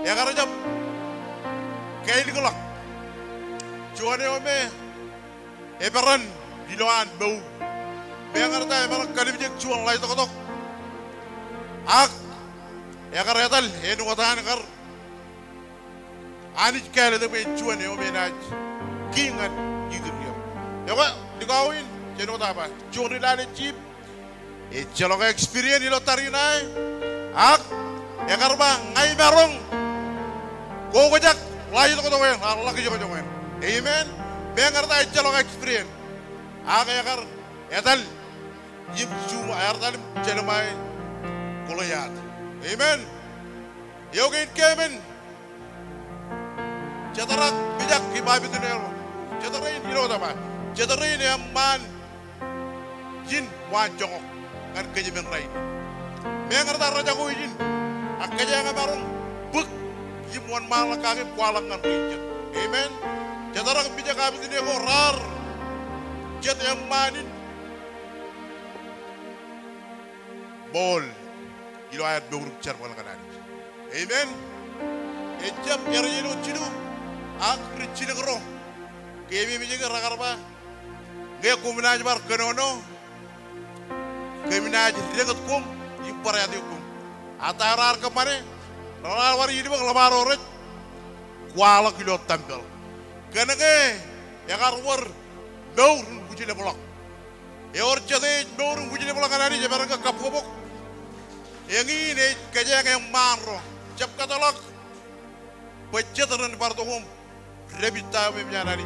Speaker 6: ya karena jam kain gelak, cuan yang me, eberan diluan bau, biar karena eberan kali bijak cuan lain tok, ya karena tal, enu katakan kar, anis kali itu me cuan yang me naj, kingan gitu dia, ya kak. Dikawin, Jeno tapa. Joni lale chip. E jalong experience ilo tarinay. Ak. Ya karba ngai marong. Go gojak. Layu to kowen. Allah ki jogo jogo. Amen. Bengar ta jalong experience. Ak ya kar. Etal. Yip juma ayar talim jelmai. Kolayat. Amen. Yogin kemen. Jatarak bijak kibabi tunero. Jatarin ilo tapa. Jatarin yang man. Jin wan jongok. Kan kejemen rai. Bengar ta raja ko jin. Akaja nga marong buk. Yimuan malang kagem kualang kan rinjat. Amen. Jatarak bijak abi tunero rar. Jet yang manin. Bol. Ilo ayat beuruk car malang kan. Amen. Ejam yar yelo cidu. Ak ricile kero. Kemi bijak rakarba. Nge kuminaj bar kenono. Keminaj regat kum. Impar yati kum. Atarar kemana? Ralar war yidi bang lamar oret. Kuala kilo tampil. Kenenge ya karwar daur bujile bolak. Ya or cete daur bujile bolak kanani jabaran ke kapobok. Yang ini kejang yang marro. Cap katalak. Pecetaran partohum. Rebita memnyarani.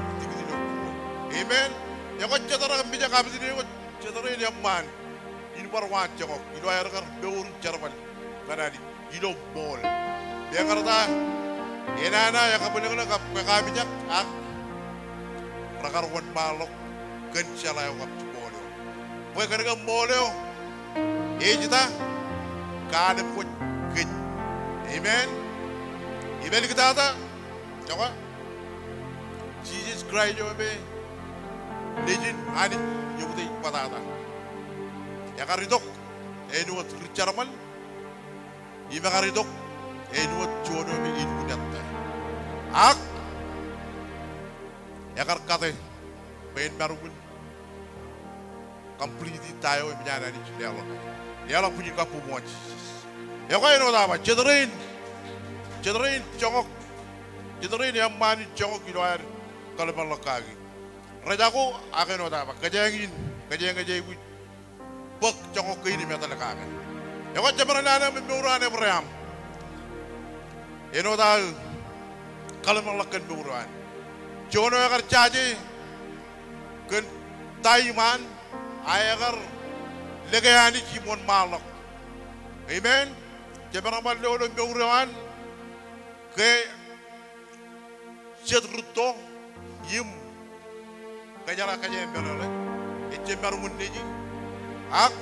Speaker 6: Amen. Ya kau cetaran bijak habis ini kau cetaran yang man. Ini parwan cakok. Ini air kar daur carban. Kanani. Ini bol. Dia kata. Enana yang kebenaran kami jak. Ak. Rakarwan balok. Kencala yang kap boleh. Bukan kerja boleh. Kita. Kada pun ken. Amen. Amen kita ada. Coba. Jesus Christ jo be. Legend ani yobutai patata. Ya karidok. Enu wat richarman. Iba karidok. Enu wat jono be ibu datta. Ak. Ya kar kate. Ben barubun. Complete tayo ibnyana ni Allah. Ya Allah punya kapu muat. Ya kau yang apa? Cederin congok, cederin yang mani congok itu air kalau berlekagi. Rajaku akan apa? Kejengin ibu, bek congok ini metal lekagan. Ya kau cemberan ada memburuan yang beram. Ini tahu kalau berlekan memburuan. Jono yang kerjaji, ken taiman, ayakar legayani kimon malak. Amen. Jemaah malu orang beruruan ke cedruto yim kajala yang beroleh. Jemaah mundeji ak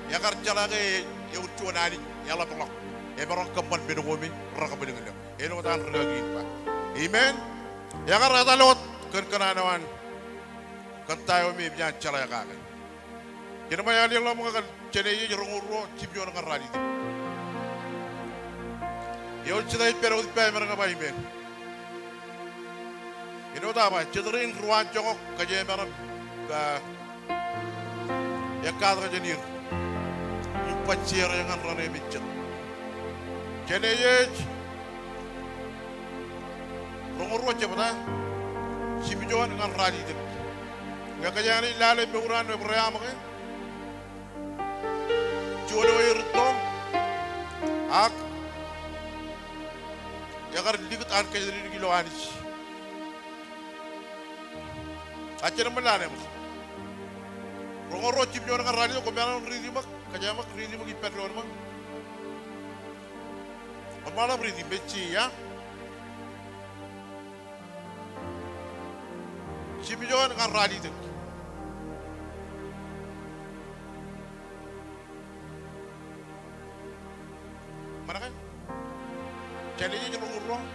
Speaker 6: ya kerja lagi ya utuan ani ya Allah tolak. Berang keman bedomi raka bedengnya. Eno tan lagi pak. Amen. Ya kerja lewat kenawan kentayo mi biar cala ya kagan. Jadi macam yang Allah mengatakan cenai jerunguro cipio dengan radi. Ya udah perut pay mereka bayimen. Ini udah apa? Cederin ruang jongok kajian mereka ya kadar jenir. Empat cer yang rane bicet. Cenai runguro cepata cipio dengan radi. Gak kajian ini lalu beruran beram kan? Jodoh itu ak ya karena dikit an kayak dari kilo anis acara mana nih rongoro cip jodoh kan radio kebenaran ridi mak kayak mak ridi mak ipet loh mak malam ridi beci ya cip jodoh kan radio itu mana kan? Challenge yang berurang.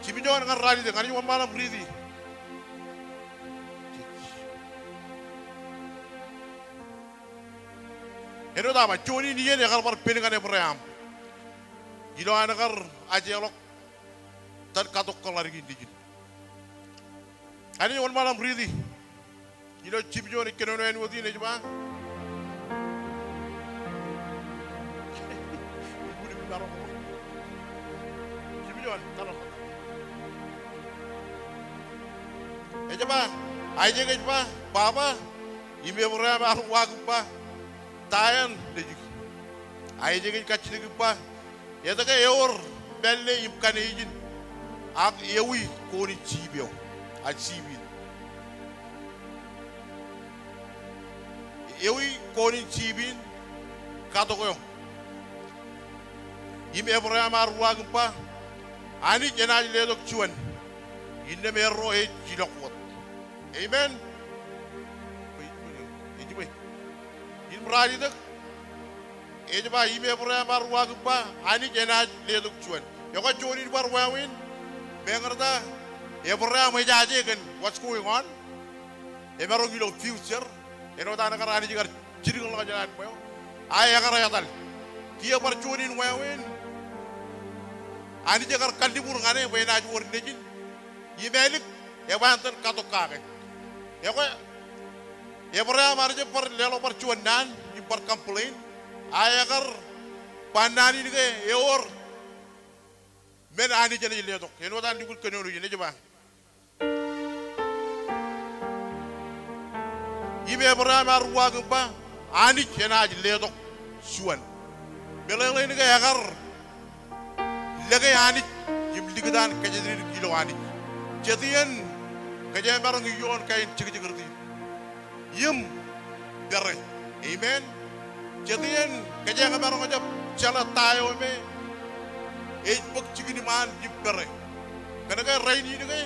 Speaker 6: Cipinjauan dengan radi dengan ini malam ridi. Itu apa? Cuni dia ni kalau berpindah dengan perayam. Gila anak kar aja lok. Dan katok kelar gini gini. Ini malam ridi. Gila cipinjauan ikan yang ini ni cuma. aja ba aja ke ba baba ime Abraham arwag ba tayan deji aja ke kacil ke ba ya ta ke yor belle imkane yijin ak yewi ko ni cibio a cibi yewi ko ni cibin kato ko ime Abraham arwag ba ani jenaji le dok cuan inde merro e jilokot amen in bradi dak e ba ime Abraham arwag ba ani jenaji le dok cuan yo ko joni bar wawin bengarda Abraham e jaje kan what's going on e maro gilo future e no dana karani jigar jirgol la jalan boyo ay yakara yatal kiya bar joni wawin ani jagar kandi bur ngane be na jor nejin yimelik e bantan kato kake e ko Abraham arje par lelo par chuanan ni par complain ayagar panani dige e or men ani jele le dok eno dan digul kenolu yene jaba yibe Abraham ar wagu ba ani kenaji le dok chuan belele ni ga yagar lagay ani yim ligdan kajedir kilo ani jadian kajay barang yon kain cigi-cigi yim dere amen jadian kajay barang ajab chala tayo me bak cigi ni man yim dere kana kay raini ni kay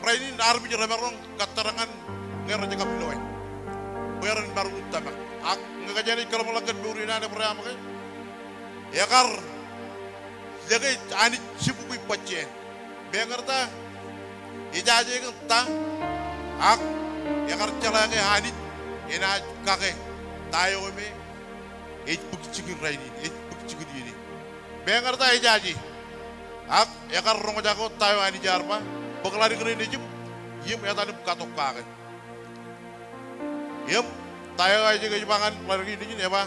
Speaker 6: raini armi jere barang katarangan ngera jaga biloy beran baru utama ak ngajani kalau melakukan burina ne Abraham kay yakar lagay ani cipu kuy pacce bengarta ijaje ta ak yakar chala ke ani ena kake tayo me buk cigi raini buk cigi dini bengarta ijaji ak yakar rongo jago tayo ani jarba baglari kene nejip yim etani katok kake yim tayo aja ke bangan lagi dini ya ba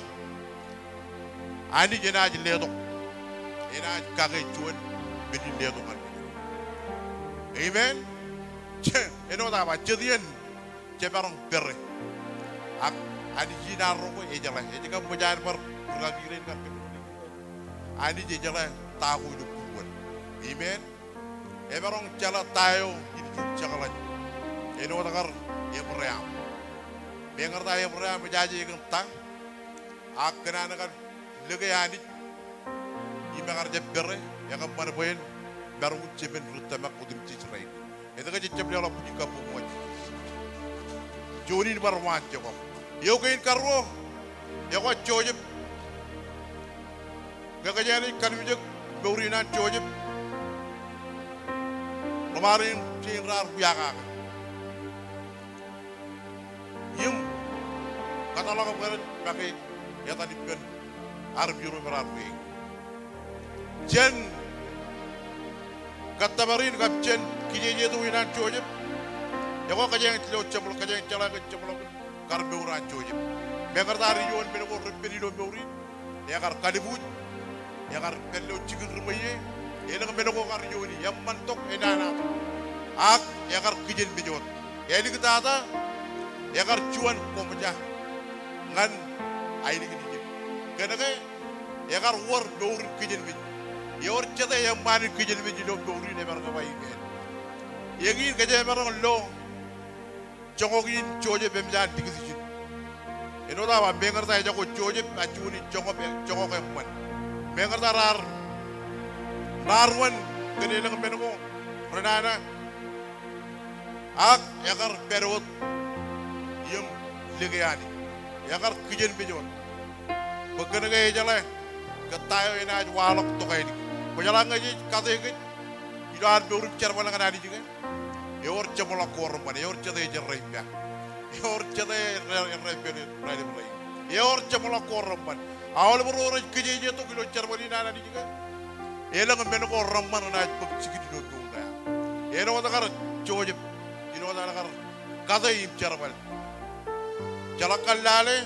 Speaker 6: ani jena aja ledok ena kage cuan bedi ledok kan amen eno ta ba jedian cebarong berre ak ani jinar rongo ejala ejaka mujan par ragiren kan ani jejala tahu du buat amen ebarong jala tayo ini jala eno takar Abraham bengar ta Abraham bejaji kan tang ak kenana kan legay ani imagar jebere ya kan mana boyen baru ceben rutama kudim cicrai itu kan cecep dia lah puji kampung mo joni bar wan joko yo kain karwo ya ko cojep gakajani kan wijek beurinan cojep kemarin cinrar biaka yim kata lo kemarin pakai ya tadi ben arbiro berarti jen kata marin kapten kijeje tu winan cojep ya ko kajang tilo cebol kajang cala cebol karbe uran cojep bengar tari yon beno ko repeli do beuri ya kar kadibut ya kar bello cigir rumaye ena ko beno ko kar yoni yam mantok enana ak ya kar kijen bijot ya di kitata ya kar cuan ko mejah ngan ay di kijep kana kay ya kar wor beuri kijen bij yor cete yang mani kijen bi lo dori ne barga bayi ben yegi gaje barang lo jongogin joje bem jan digisi eno da wa bengar ta jago joje ajuni jongo be jongo ko man bengar ta rar narwan gene lang ben ko renana ak yakar perot yum ligayani yakar kijen bi jon begene gay jale katayo ina walok to kay Bujala ngaji kata ini, ilar beurut cerman dengan adi juga. Yor cemolak korum mana, yor cete jerai ya, yor cete jerai beri, yor cemolak korum mana. Awal berorang kerja tu kilo cerman ini adi juga. Elang menu korum mana naik pekcik di dulu ya. Elang orang kar jojib, elang orang kar kata im cerman. Jalakal lale,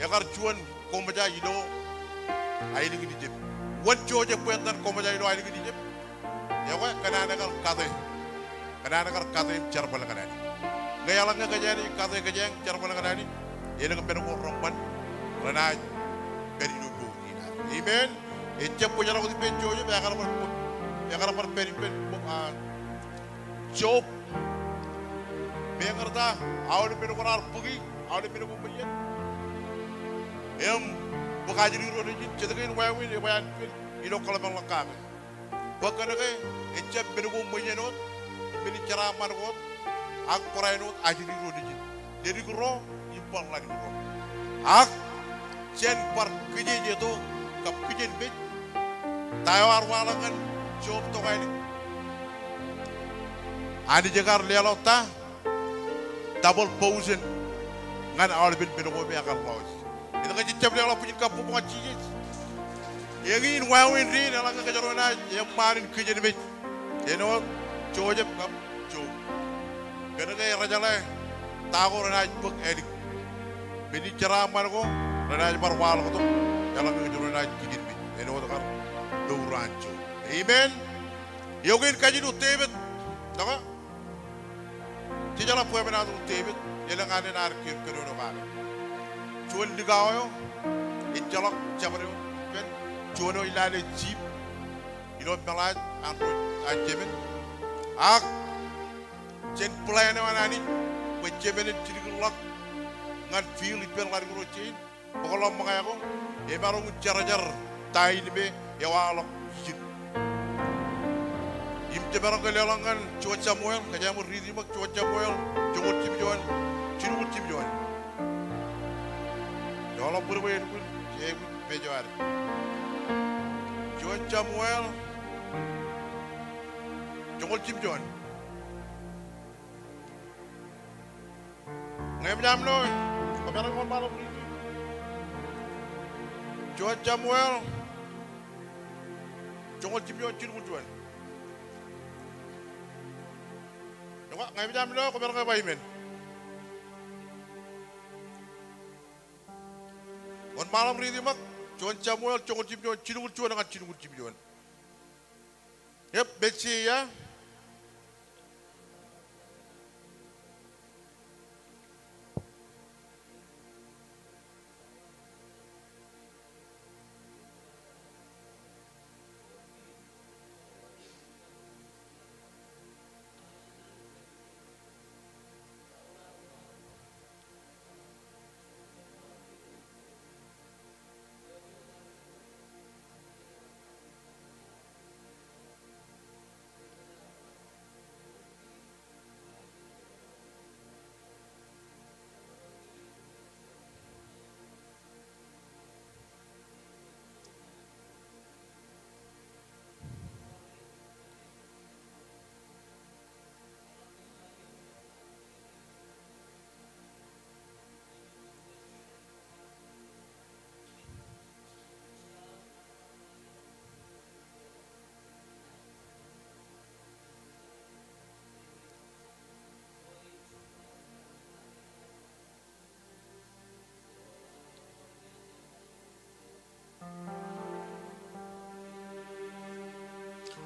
Speaker 6: ekar cuan komaja ilo, air ini jep. Wan joje puentan komaja ilo air ini jep. Ya kau kena ada kal kata. Kanana kar kata im charbal kanani. Ngayala nga kajani kata kajang charbal kanani. Ina ka pero ko romban. Rana peri no bukina. Amen. Etcha punya ko di penjojo be akar par peri pen Job. Be ngarta awde pero ko rar pugi awde pero ko bayen. Em bukajiri ro ni cedegin wawi ni wayan pin ino kala bang lakam. Bakana kay etcha pero ko bayenot bini cara man ko ak porainot ajiri ro ni. Jadi ro impang lagi ro. Ak chen par kije to kap kije be tayar walangan Job to kay ani jagar lelo ta double posen ngan awal bin ko be akal laws ito ka jicap lelo punya kapu mga chijis yangin wawin rin alang ka jaro na yang marin kije be eno chojep kap cho kana kay rajala tago na buk edik bini cara man ko na bar wal ko to alang ka jaro na kije be eno to kar do rancho amen yogin kajidu tebet taka Tijala puwe menadu tebet, yelangan nar kir kedono kare. Cuan digawayo, ijalak jabaryo, pen cuano ilale jeep, ilo melaj android anjemen. Ak jen pelayana manani, bejemen cirigulak ngan feel ipen lari ngurocin. Pokoknya mengayako, emarong jar-jar tai nibe yawalak jin. Jabarang kelelangan cuaca moel, kaya mau ridi mak cuaca moel, jumut cipjuan, cirumut cipjuan. Kalau berbagai pun, saya pun bejuar. Cuaca moel, jumut cipjuan. Ngem jam loh, kamera kon malam ridi. Cuaca moel, jumut cipjuan, cirumut cipjuan. Ngayon jam lo, kung meron kayo bahimin. Kung malam ridi mak, cuan camuel, congol cipjuan, cinungut cuan dengan cinungut cipjuan. Yep, Betsy ya.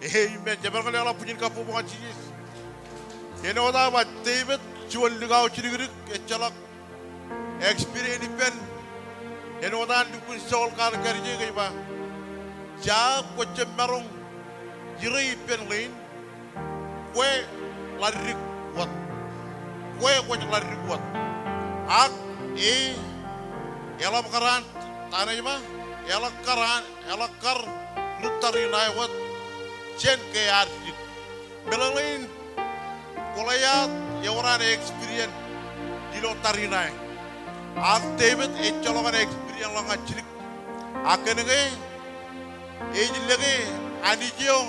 Speaker 6: Amen. Jabar kali Allah punya kapu bunga cicis. Ini orang apa? David jual ligau cirigirik, kecalak, experience pen. Ini orang dukun soal kerja kayak apa? Jauh kocem merong, jiri pen lain, kue lari kuat, kue kocem lari kuat. Ak, elam karan, tanah apa? Elak karan, elak kar, lutari naik kuat. Chen ke artik, belalain, kolayat, ya orang experience di lotari naik. David ecolokan experience langan cilik. Akan lagi, lagi, anijio,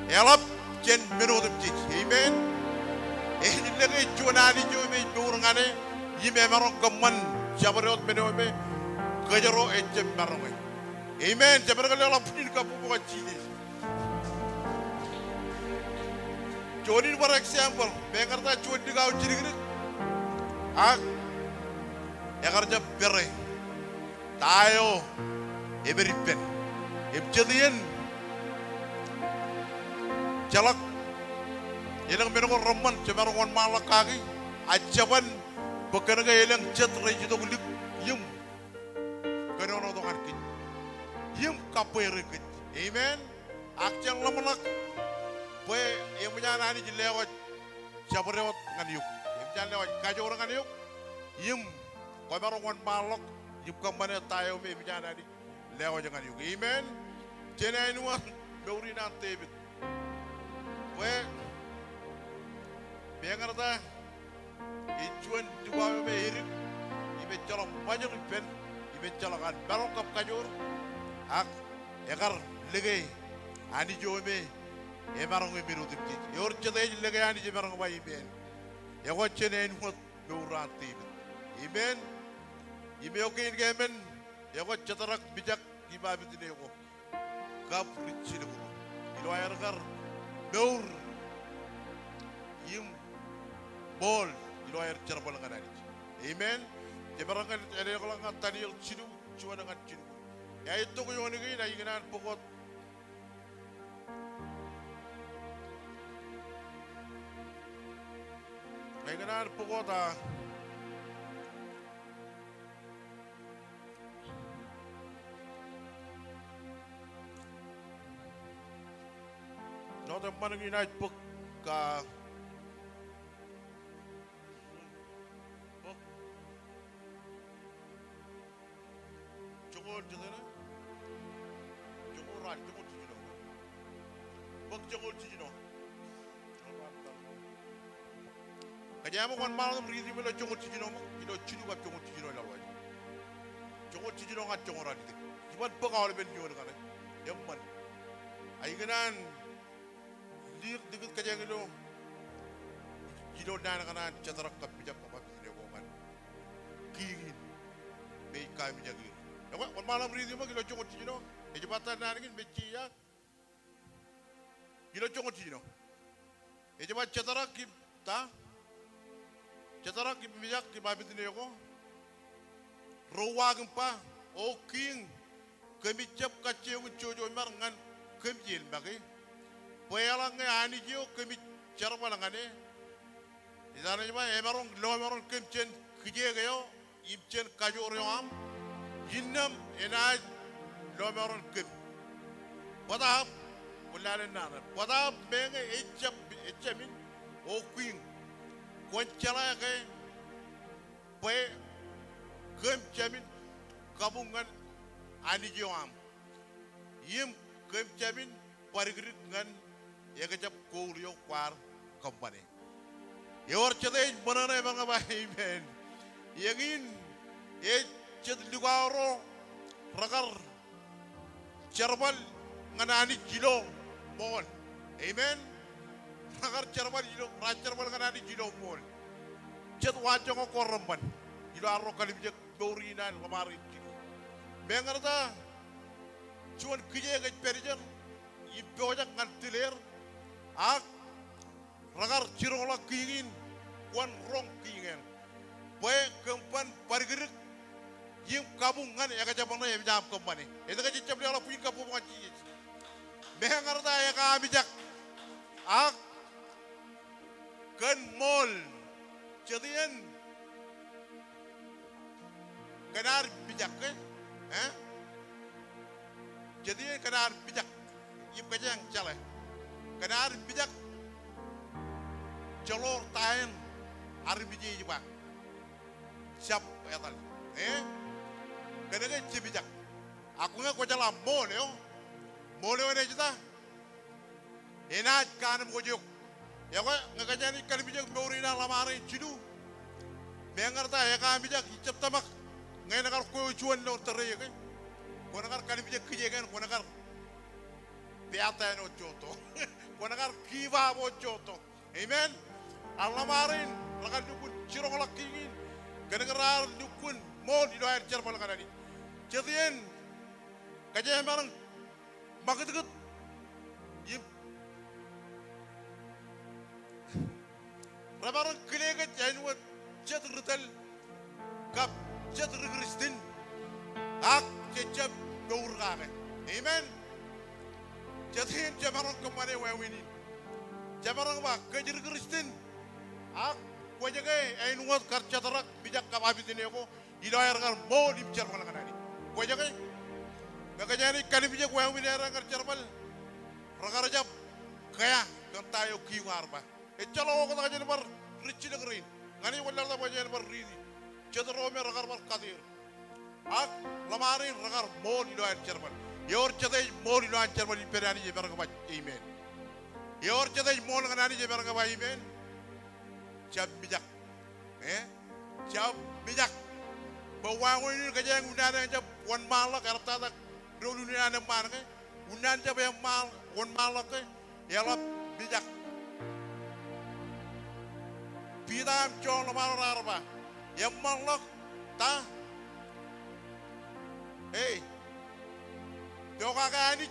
Speaker 6: elap chen menurut cik, amen. Lagi cuman anijio me burungane, ini memang keman, siapa riot menurut me, kejaro ecem barang me, amen. Siapa kali Allah punya kapu bukan cilik. Jonin for example, bengarta cuan digau cirigirik, ak, ekarja bere, tayo, eberipen, ebjadian, jalak, Ilang menong roman cemerong malakagi ajaban bekerja ilang jet rejido kulik yum kenono dongan kit yum kapoere kit amen akjang lamanak boy yang menyanani jelewat jabrewat ngan yuk yang jelewat kajo orang ngan yuk yum kemerong malak yum kembali tayo me menyanani lewat jangan yuk amen jenai nuan beuri nanti bit boy Biarkan ijuan dua mehir, ibe calon banyak pen, ibe calokan barong kap kajur, ak ekar lege, ani jo me, barong me biru tipki, yor cete lege ani je barong bayi ben, ekor cene inhut beurati, iben, ibe oke in gemen, ekor cetarak bijak iba bitine eko, kap ricci lego, ilo ayar kar beur, yum bol ilo air cerbal ngan ani amen jebarangan ada kalau ngan tadi el cidu cuma dengan cidu ya itu ko yoni gi na yinan pokot yinan pokota no teman nginai peka Kaya mo kan malam riri melo jongo tijino mo ilo chidu ba jongo tijino la waji jongo tijino ngat jongo radi de iban pagawal ben nyon ngane yamman ay ganan lir digit kaya ngelo jido dana kana chatarak kap bijak apa bisne ko man kigin be kay mi jagir ya kan malam riri mo ilo jongo tijino e jabata na ngin be ciya ilo jongo tijino e jabat chatarak ki ta Cetara ki bijak ki babit ni ko ruwag pa o king kami cap kacau cojo marangan kami jil bagi poyalang ani jo kami cara malangane idana jema emarong lo emarong kemcen kije gayo imcen kajo oriam jinnam enaj lo emarong kem wadab ulale nana wadab menge echamin o king Kuncala ke, pe, kem jamin kabungan ani jiwam, yem kem jamin parigrit ngan ya kecap kurio kwar company. Yor cete mana na bang apa imen, yangin cet lugaro rakar cerbal ngan ani jilo mon, amen. Agar cerbal jilo, racerbal kan ada jilo mol. Cet wajong ko korban. Jilo arro kali bijak dorinan kemarin jilo. Bengarta, cuman kije ke perijan, ibojak ngantiler, ak, ragar cirola kingin, kuan rong kingen. Bae kempan parigerik, yim kabungan ya kajabang na ya bijam kempani. Itu kajicap dia ala puin kabungan cije. Bengarta ya kabijak, ak. Kan mall jadian kanar bijak kan jadian kanar bijak ibu kajang cale kanar bijak jalur tain hari biji juga siap ya tadi kadang bijak aku nggak kau jalan mall mana kita enak kan mengojok ya kok ngakajani kali bijak beurina lamare cidu mengarta ya kan bijak icap tamak ngai nakar ko cuan lo tere kan ko nakar kali bijak kije kan ko nakar beata no joto ko nakar kiva bo joto amen alamarin lakan dukun ciro lakingin gara-gara dukun mau di doair cerbal kanani jadian kaje marang maket Rabarang kilegat janwat jet rutal kap jet rigristin ak cecap gaur kage amen jatin jabarang kemana wawini Jabarang ba kajir Kristin. Ak ko jaga ay nuwat karcha tarak bijak kapabit ini ko ilayar ngar mo dim cermal kanani. Ko jaga gakajani kali bijak ko yang binara ngar cermal. Rakarajab kaya kan tayo kiwar ba. Chalo ko ta bar richi na green. Ngani wala ta ba bar ridi. Chadro me rakar bar kadir. Ak lamarin rakar mo ilayar cermal. Yor chadai mo ilayar cermal iperani je baraka ba. Amen. Yor chadai mo kanani je baraka ba. Amen. Siap bijak, siap bijak. Bawa ini kerja yang undang yang jap wan malak karena tak dulu ni ada mana ke, undang jap yang wan malak ke, ialah bijak. Pidam cong lemar arba, yang malak ta, doa ini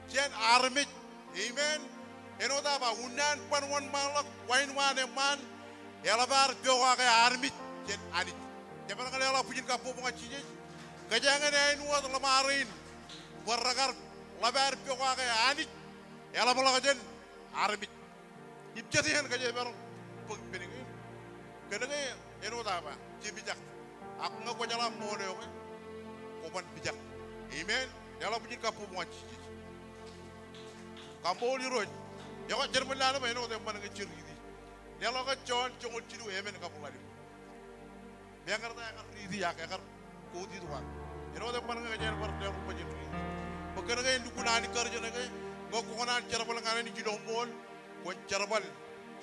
Speaker 6: jen armit, amen. Eno ta ba unan pan wan malak wain wan eman yala bar doa ka armit jen anit japan kali ala pujin kapo bunga cije kajangan ay nuat lamarin baragar labar doa ka anit yala bala jen armit ibjatihan kaje bar pug beningin kadang eno ta ba bijak aku nga ko jala mo de ko ban bijak amen yala pujin kapo bunga cije kampo ni roj ya kok Jerman lah apa ini orang mana kecil gitu. Dia lo kan congol cilu emen kamu lagi. Dia ngerti akan ridi ya akan kodi tu kan. Ini orang mana kecil berdua rumah jadi. Bukan lagi dukungan di kerja lagi. Gak kuanan cara pelanggaran ini kilo mall, kuan cara bal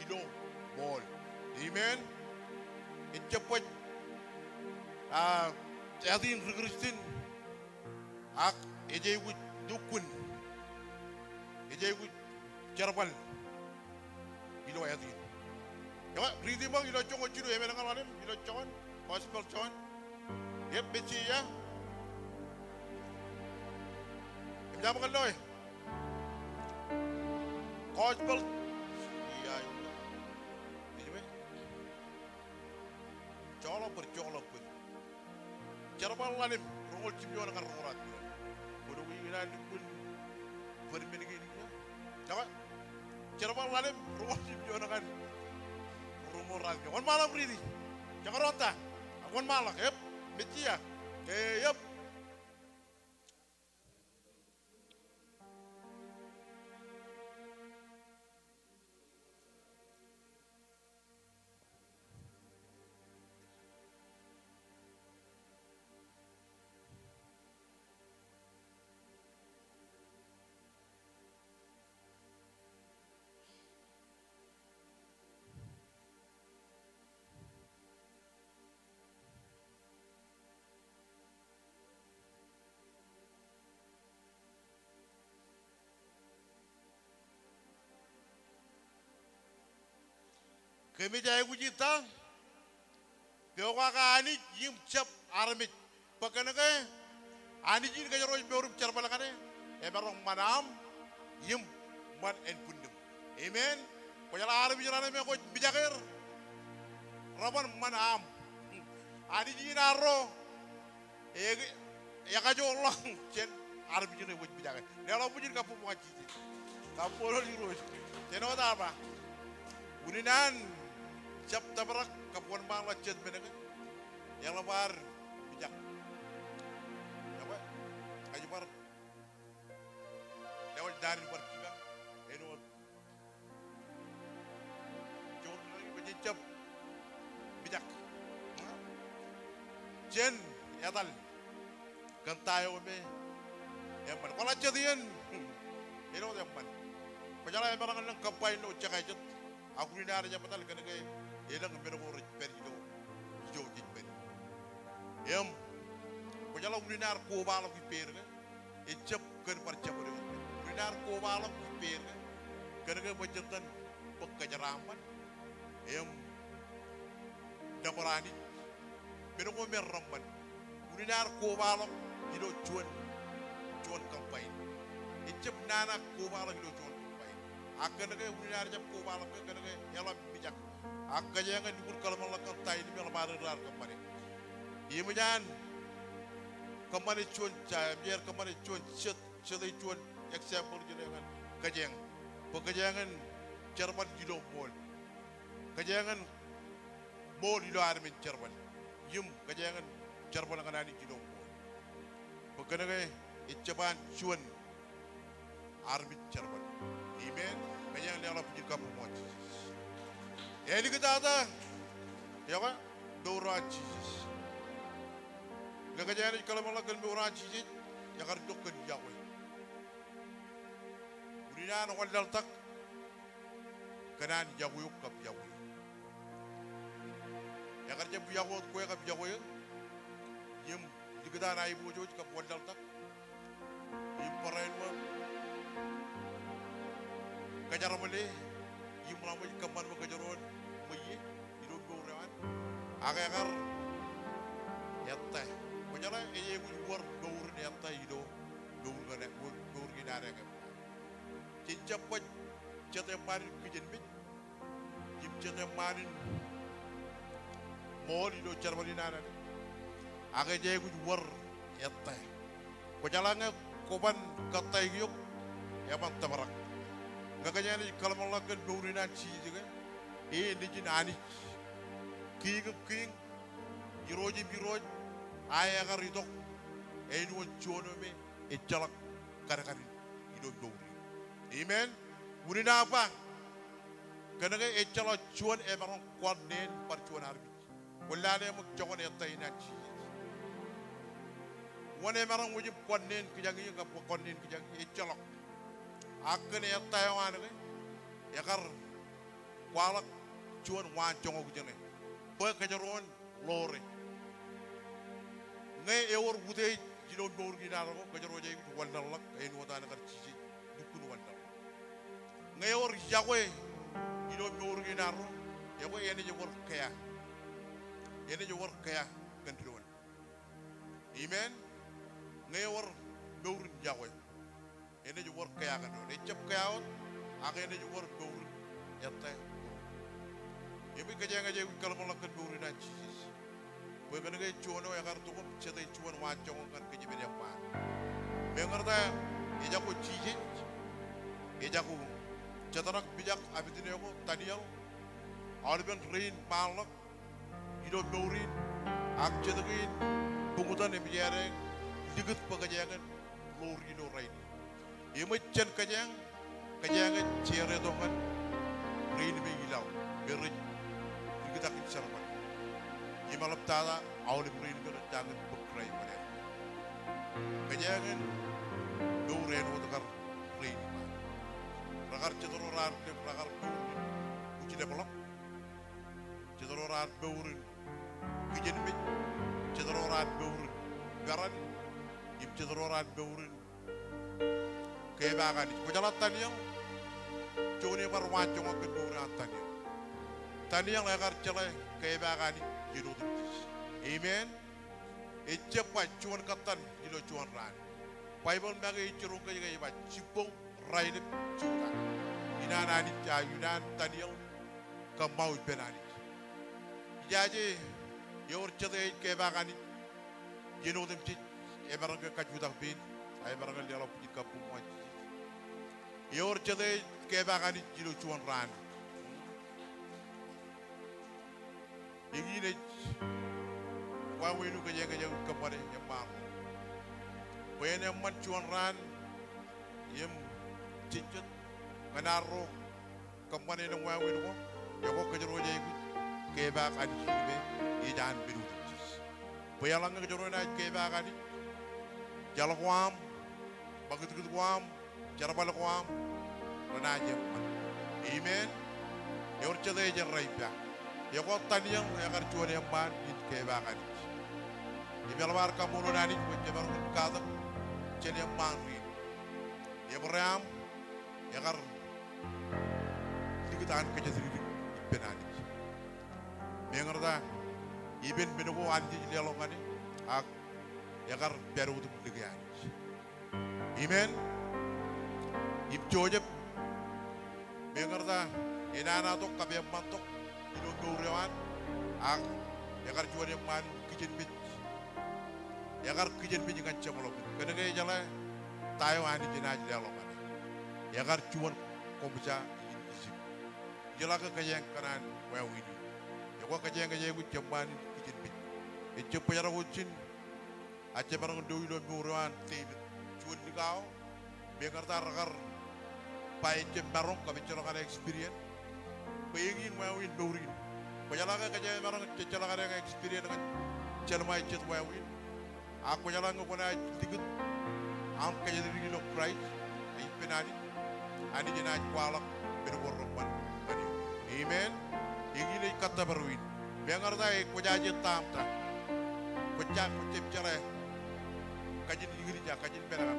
Speaker 6: kilo mall. Amen. Ini cepat. Jadi Kristin. Ejai ku dukun. Ejai ku Jarbal, ilo ayat ini. Ya, ridi bang ilo cong ciru ya menangan malam, ilo congan, gospel congan. Yep, beci ya. Jam makan loy. Gospel, iya. Ini be. Colok pun. Jarbal lalim, rongol cipio dengan rongorat. Bodoh ini nanti pun bermenegi ini. Jangan. Cerita malam rumah cipio dengan rumor lagi. Wan malam ridi. Jangan ronta. Wan malam, yep. Becia. Yep. Kami jaya kujita, beoka ka ani yim cap armit, pakana ka ani jin ka jaro beorum carpala kane, emarong manam yim man en pundum, amen. Kujala armit jana me ko bijakir, raban manam, ani jin arro, ya ka jolong jen armit jana ko bijakir, nelo pujin kapu ngaji, kapu lo dirus, jeno apa? Uninan Siap tabrak kapuan bang lacet bener yang lebar bijak. Apa? Kaji par. Lewat dari par kita. Eno. Jor lagi berjejab bijak. Jen yatal. Gantayo me. Yang mana? Kalau lacetian. Eno yang mana? Pajalan barang nang kapai no cakajat. Aku ni ada jabat al kena kay. Ilang meron mo perdido. Jojit pen. Yam. Pajalan ulinar ko balak iper ka. Ijab kan parcap rin. Ulinar ko balak iper ka. Kena kay pajantan pagkajaraman. Yam. Damarani. Meron ko meramban. Ulinar ko balak ilo cuan kampain. Ijab nanak ko balak ilo cuan. Akan ada ulinar jam ko balak ka kena kay yalam bijak. Akka jangan dibur kalau melakukan tay ini malah rar kemarin. Iya menjan kemarin cuan cahaya biar kemarin cuan cet cuan example jangan kajeng Pagkajangan cerman jilo mol. Kajangan mol jilo armin cerman. Yum kajangan cerman kanani jilo mol. Pagkanagay itchaban chuan armin cerman. Amen. Kajangan liang la pujil kapu mo. Eli kita ada. Ya kan? Dora Jesus. Kajangan kalau malah kalau orang Jesus ya kan dokter Yahweh. Urinan waldal tak kanan Yahweh kap Yahweh. Ya kerja Yahweh kue kap Yahweh. Yem digeda na ibu joj kap waldal tak. Yem parain mo. Kajar male. Yem ramai kaman mo kajaron maye. Idon gauran. Agar yatta. Kujala eye guwar gaur yatta ido. Gaur gane gaur gidare kap. Cicapat cete marin kijen bit jim cete marin moli do charmali nana aga je gu war yatta ko jalanga ko ban kattay gyok ya ban tabarak ngaga jani kalmalla kan dowrina ci jiga e ndiji nani king jiroji biroj aya gar idok e no chono me e jalak karakari ido dowri. Amen. Urina apa? Karena ke ecalo cuan emarong kuanen percuan arbi. Walane mak jangan etai nanti. Wan emarong wujud kuanen kejangi ke kuanen kejangi ecalo. Akan etai wan ke, ekar kualak cuan wan jangan kejangi. Perkejaran lore. Ngai ewar budai jilon bor ginaro kejaran jadi waldalak enu watan ekar cici dukun waldal. Ngayor Yahweh ilo nurgi naru Yahweh ene je work kaya gantiwan. Amen. Ngayor gaurin Yahweh ene je work kaya gantiwan. Ecap kaya on aga ene je work gaurin yatta. Yemi kaja kalau melakukan gaurin aja. Bukan ngaji cuano ya kartu kom cetai cuan macam kan kaji beri apa. Mengerti? Ejaku cici, ejaku Jatarak bijak abidin aku tanial, alben rain malak, ido baurin, ak jatakin pungutan yang biareng, digut pagajangan, lori no rain. Ia macam kajangan cere dokan, rain begilau, berit, digutakin serban. Ia malap tada, awal rain berjangan berkerai pada. Kajangan, baurin utakar rain. Ragar cedororan ke ragar baurin, uci develop. Cedororan baurin, kijen bit, cedororan baurin, garan, ip cedororan baurin. Kebagan, kujalat taniang, cuni barwan cuma keduran taniang. Taniang ragar celai kebagan jiru terus. Amen. Ecepat cuan katan jilo cuan ran. Bible bagi curung kerja iba cipong raine cuta. Ina nani ca yunan taniel ka mau benani. Jaje yor cede ke bagani jeno dem ci e baranga ka juta bin ay baranga delo ci ka pu mo. Yor cede ke bagani jilo cuan ran. Igine wa wenu ka je ka pare nyamar. Wene man cuan ran yem cincet manaro kampane no wa wenu ya ko ka jero je ke ba kan be e jan biru bayala nga jero na ke ba kan jalo kwam bagut kwam jarabal kwam rana je amen yor cede je raiba ya ko taniyang ya kar cuane man ke ba kan ibelwar kamuno nani ko jabar ka da cene man ri Abraham ya kar digitan ke jasri benani mengerda iben benugo andi lelo ngani ak ya kar beru tu digian amen ib jojeb mengerda enana to kabe mantok ino gaurewan ak ya kar juane man kijen bit ya kar kijen bit ngan chamolo kadege jala tayo andi jinaj lelo ngani ya kar cuan komcha in Egypt. Jela ka kayang kanan wa wini. Ya ko kayang kayang ku jamban kijin bit. E chepo yara wucin. Ache barang do ilo muruan tebe. Chuan digao. Bengar tar pai jem barong ka bicara kala experience. Pengin wa win dourin. Kayala ka kayang barang cecala kala experience dengan celmai cet wa win. Aku jalan ko na tigut. Am kayang diri lo price. Ay penani. Ani jena kwalak berborban. Amen. Ingin kata berwin. Bengar dah ko jaje tamta. Kocak kocep cara. Kajin ligri ja kajin berang.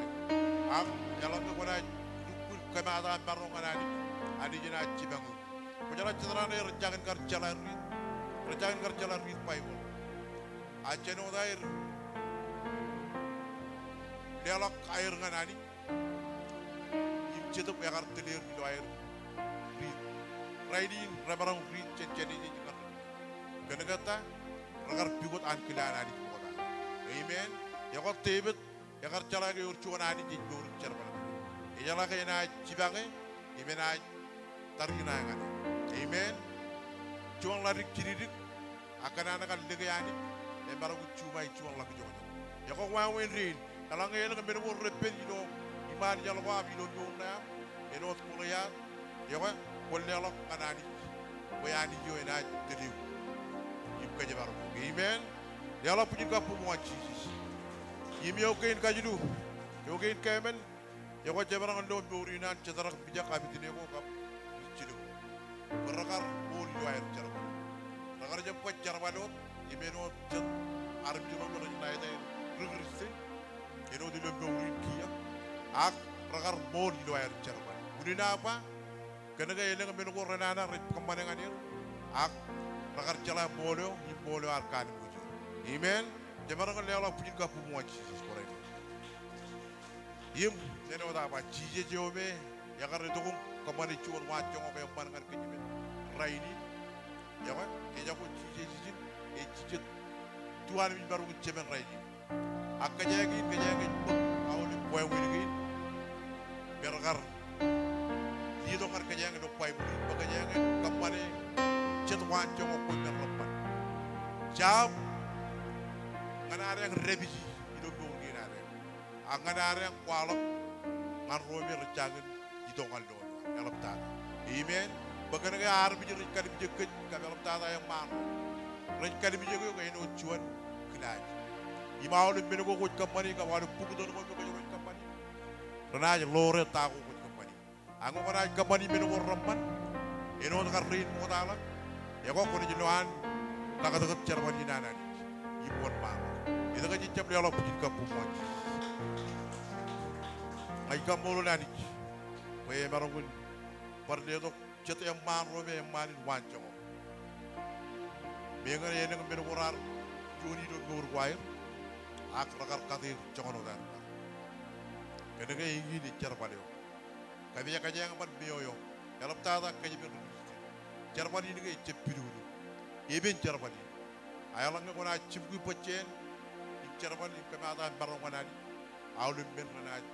Speaker 6: Am jalan ko na dukul kemada barong anani. Ani jena cibangu. Ko jalan cetrane rejangan kar jalan rit. Rejangan kar jalan rit paibol. Aceno dair. Dialog air nganani. Cetup ya kar telir di air. Riding rabarang rit cenceni ni juga. Kenegata ragar pigot an kilana di kota. Amen. Ya kau tebet ya kar cala ke urcuan ani di dur cerban. Ya jala ke na cibange, amen na tarina ngan. Amen. Cuang lari kiridik akan anak kan legayani. Ya baru cuma cuang lagi jono. Ya kau mau rin. Kalau nggak yang berburu repel itu iman jalwa bilo dona. Enot mulai ya kau Kolelok kanani, bayani jo ena teliu. Ipka jabar. Amen. Ya Allah puji kapu mua Jesus. Imi okein kajidu, okein kemen. Ya kau jabar ngandon burinan cetarak bijak kami tidak kau kap cidu. Berakar buri air cerba. Rakar jemput cerba dot. Imi no cet arab juno no naik naik rugrisi. Eno di lembur kia. Ak rakar buri air cerba. Burina apa? Kena gaya dengan menunggu renana rit kembali nganir, ak rakar jalan boleh, ini boleh arkan puji. Amen. Jemaah kan lelah puji kapu mua Jesus korai. Im, nene oda apa? Jesus jome, ya kan itu kembali cuan wajong apa yang pandangan kejimen. Raini, ya kan? Eja pun Jesus, Jesus Tuhan ini baru kejimen raini. Ak kejayaan, awal poin ini, berakar. Dia tu kan kerja yang itu pay beri, kerja yang kembali cetuan congok pun berlepas. Jam, ngana ada yang revisi itu mungkin ada. Ngana ada yang kualap, ngan romi recangan itu kan doa dalam tanda. Amen. Bagaimana ke arbi jadi kali bijak ke dalam tanda yang mana? Kali bijak itu kain ujuan kelaj. Imau lebih menunggu kuat kembali, kalau pukul tu mau kuat kembali. Karena lore tahu. Aku kan kembali menunggu rampan, ini untuk karin mutala. Ya kau kuni jenuhan, tak ada cerman di nana ni, ibuan bang. Itu kan cicap dia Allah puji kapu maju. Aika mulu nani, kue marungun, perlu tu cet yang maru yang manin wancang. Bengar yang menunggu rar, juni tu berguair, ak rakar kadir jangan udah. Kena kaya ingin cerman dia. Kaya yang apa bioyo, kalau tada kaya beru. Cerman ini kaya cepiru, eben cerman ini. Ayah langgar kena cipku pecen, cerman ini kena ada barang mana ni, awalnya mana ni,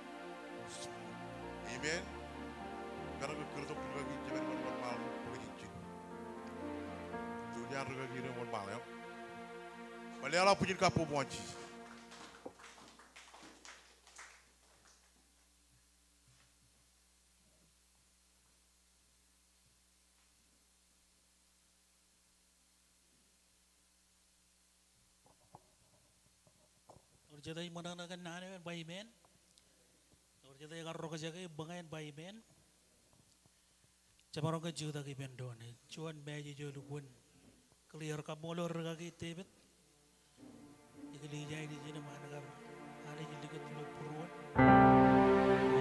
Speaker 6: eben. Kalau kerja pergi cepat normal, pergi cip. Dunia pergi normal ya. Malayala punya kapu mochi.
Speaker 5: Jadi mana nak nane kan bayi men, jadi agar roh kerja bangain bayi men, cuma roh kerja tak iben doan, cuan bayi jual pun clear kamolor kaki tebet, ikli jai di sini mana kan, hari ini kita belum peruan,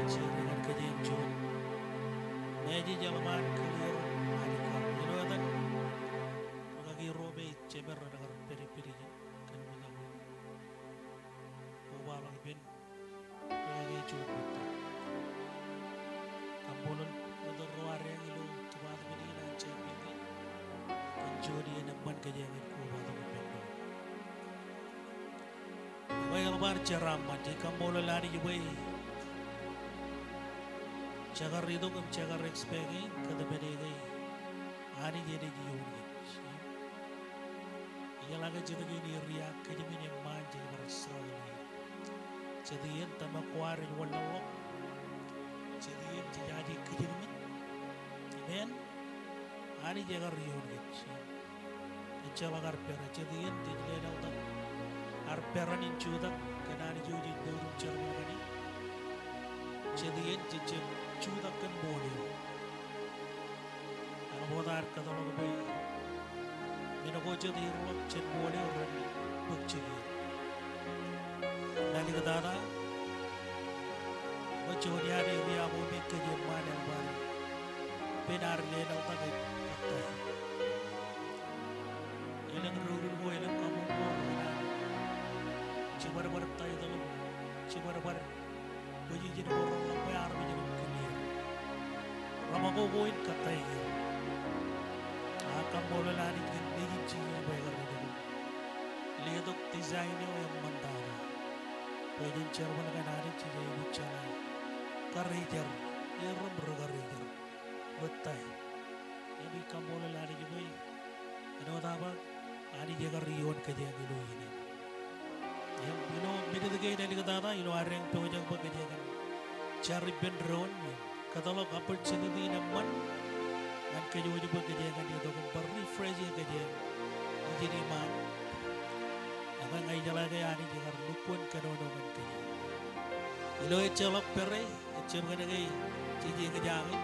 Speaker 5: jadi dengan kerja cuan, bayi jalaman clear hari kan, jadi ada kaki roh bayi cemer dengan peri-peri. Walang bin lagi cukup. Kampulun untuk luar yang itu tuan bini dan cek bini. Penjudi nampan kejangan kuat untuk bini. Baik kabar ceramah di kampulun lari jubai. Cagar itu kem cagar expegi kata bedege. Ani jadi giuni. Ia lagi jadi gini riak kerja mini manja berseragam. Jadi yang tambah kuarin walawak. Jadi yang jadi kerja mini. Amen. Ani jaga riuni. Insyaallah arpera jadi yang tidak ada utak. Arperan incudak karena ani jadi dorong cermin kani. Jadi yang jadi cudak kan boleh. Anak botar kata lo kebai. Minako jadi rolak cen boleh orang bercegi. Nanti kata ada. Macam dia ada yang mau make kerjaan yang baru. Benar lena utak kata. Ilang rurul mo ilang kamu mo na. Cibar-bar tayo dalam. Cibar-bar. Bagi jadi orang apa yang army jadi kuliah. Ramago boin kata ini. Akan boleh lari dengan dingin cina bayar itu. Lihat dok desainnya yang mantap. Bagi cerman kan hari cina ibu cina. Karijar, ya rambut karijar. Betai. Jadi kamu boleh lari juga. Ada apa? Ani jaga rion kerja dulu ini. Yang beda dengan dari kata ada, areng pengajak bekerja kan. Cari bendron, kata lo kapal cina di naman, kan kerja wajib bekerja kan dia tu kumpar refresh ya kerja. Jadi man, apa ngai jalan kaya ani jaga lukun kedonoman kerja. Celok pere, celok kerja kaya cici kerja kan.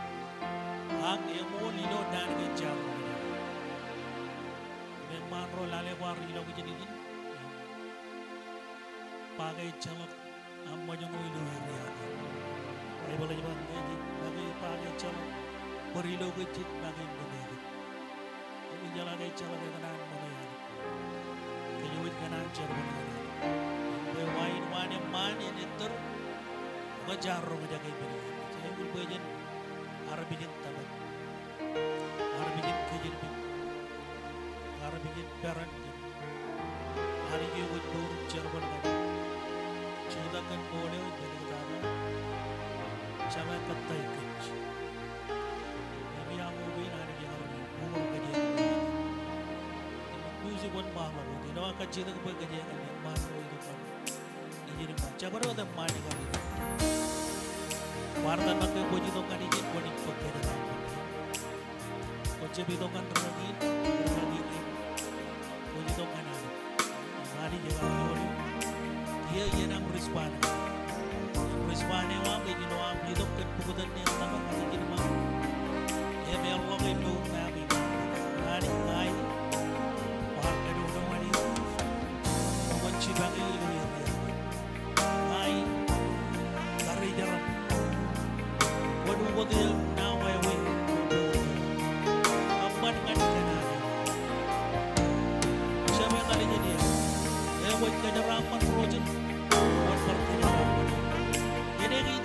Speaker 5: Ang yang mau dan kerja. Manro lale war ilo ke jadi gini, pakai celok amma jangan ilo ya. Saya boleh jawab jadi pakai celok berilo ke jadi pakai mana? Ini jalan ke celok ke kanan mana ya? Kejuit kanan celok mana? Berwain mana ini ter, wajar orang jaga ini. Saya boleh baca Arabikin tabat, Arabikin kejian. Hari bikin peran, hari ini buat dorong cerman kan, sudah kan boleh jadi kita, sama kata ikut. Tapi yang mungkin hari ini harus umur kerja. Musik pun mahal, tidak akan cerita kepada kerja yang mahal itu kan. Ini macam apa ada mana kan? Warna pakai baju dongkan ini buat pekerja. Kocek dongkan terangin. Hari jaga orang, dia nak respon. Responnya wah, begini wah, hidup kan bukan yang tambah kali jadi mah. Ya Allah itu nabi. Hari ngai, wah kedua hari, orang cibang itu ya. Ngai, kari jarak. Waduh dia nawai win. Aman kan kena. Siapa yang kali jadi? Buat kenyarapan project, buat perkenyarapan. Ini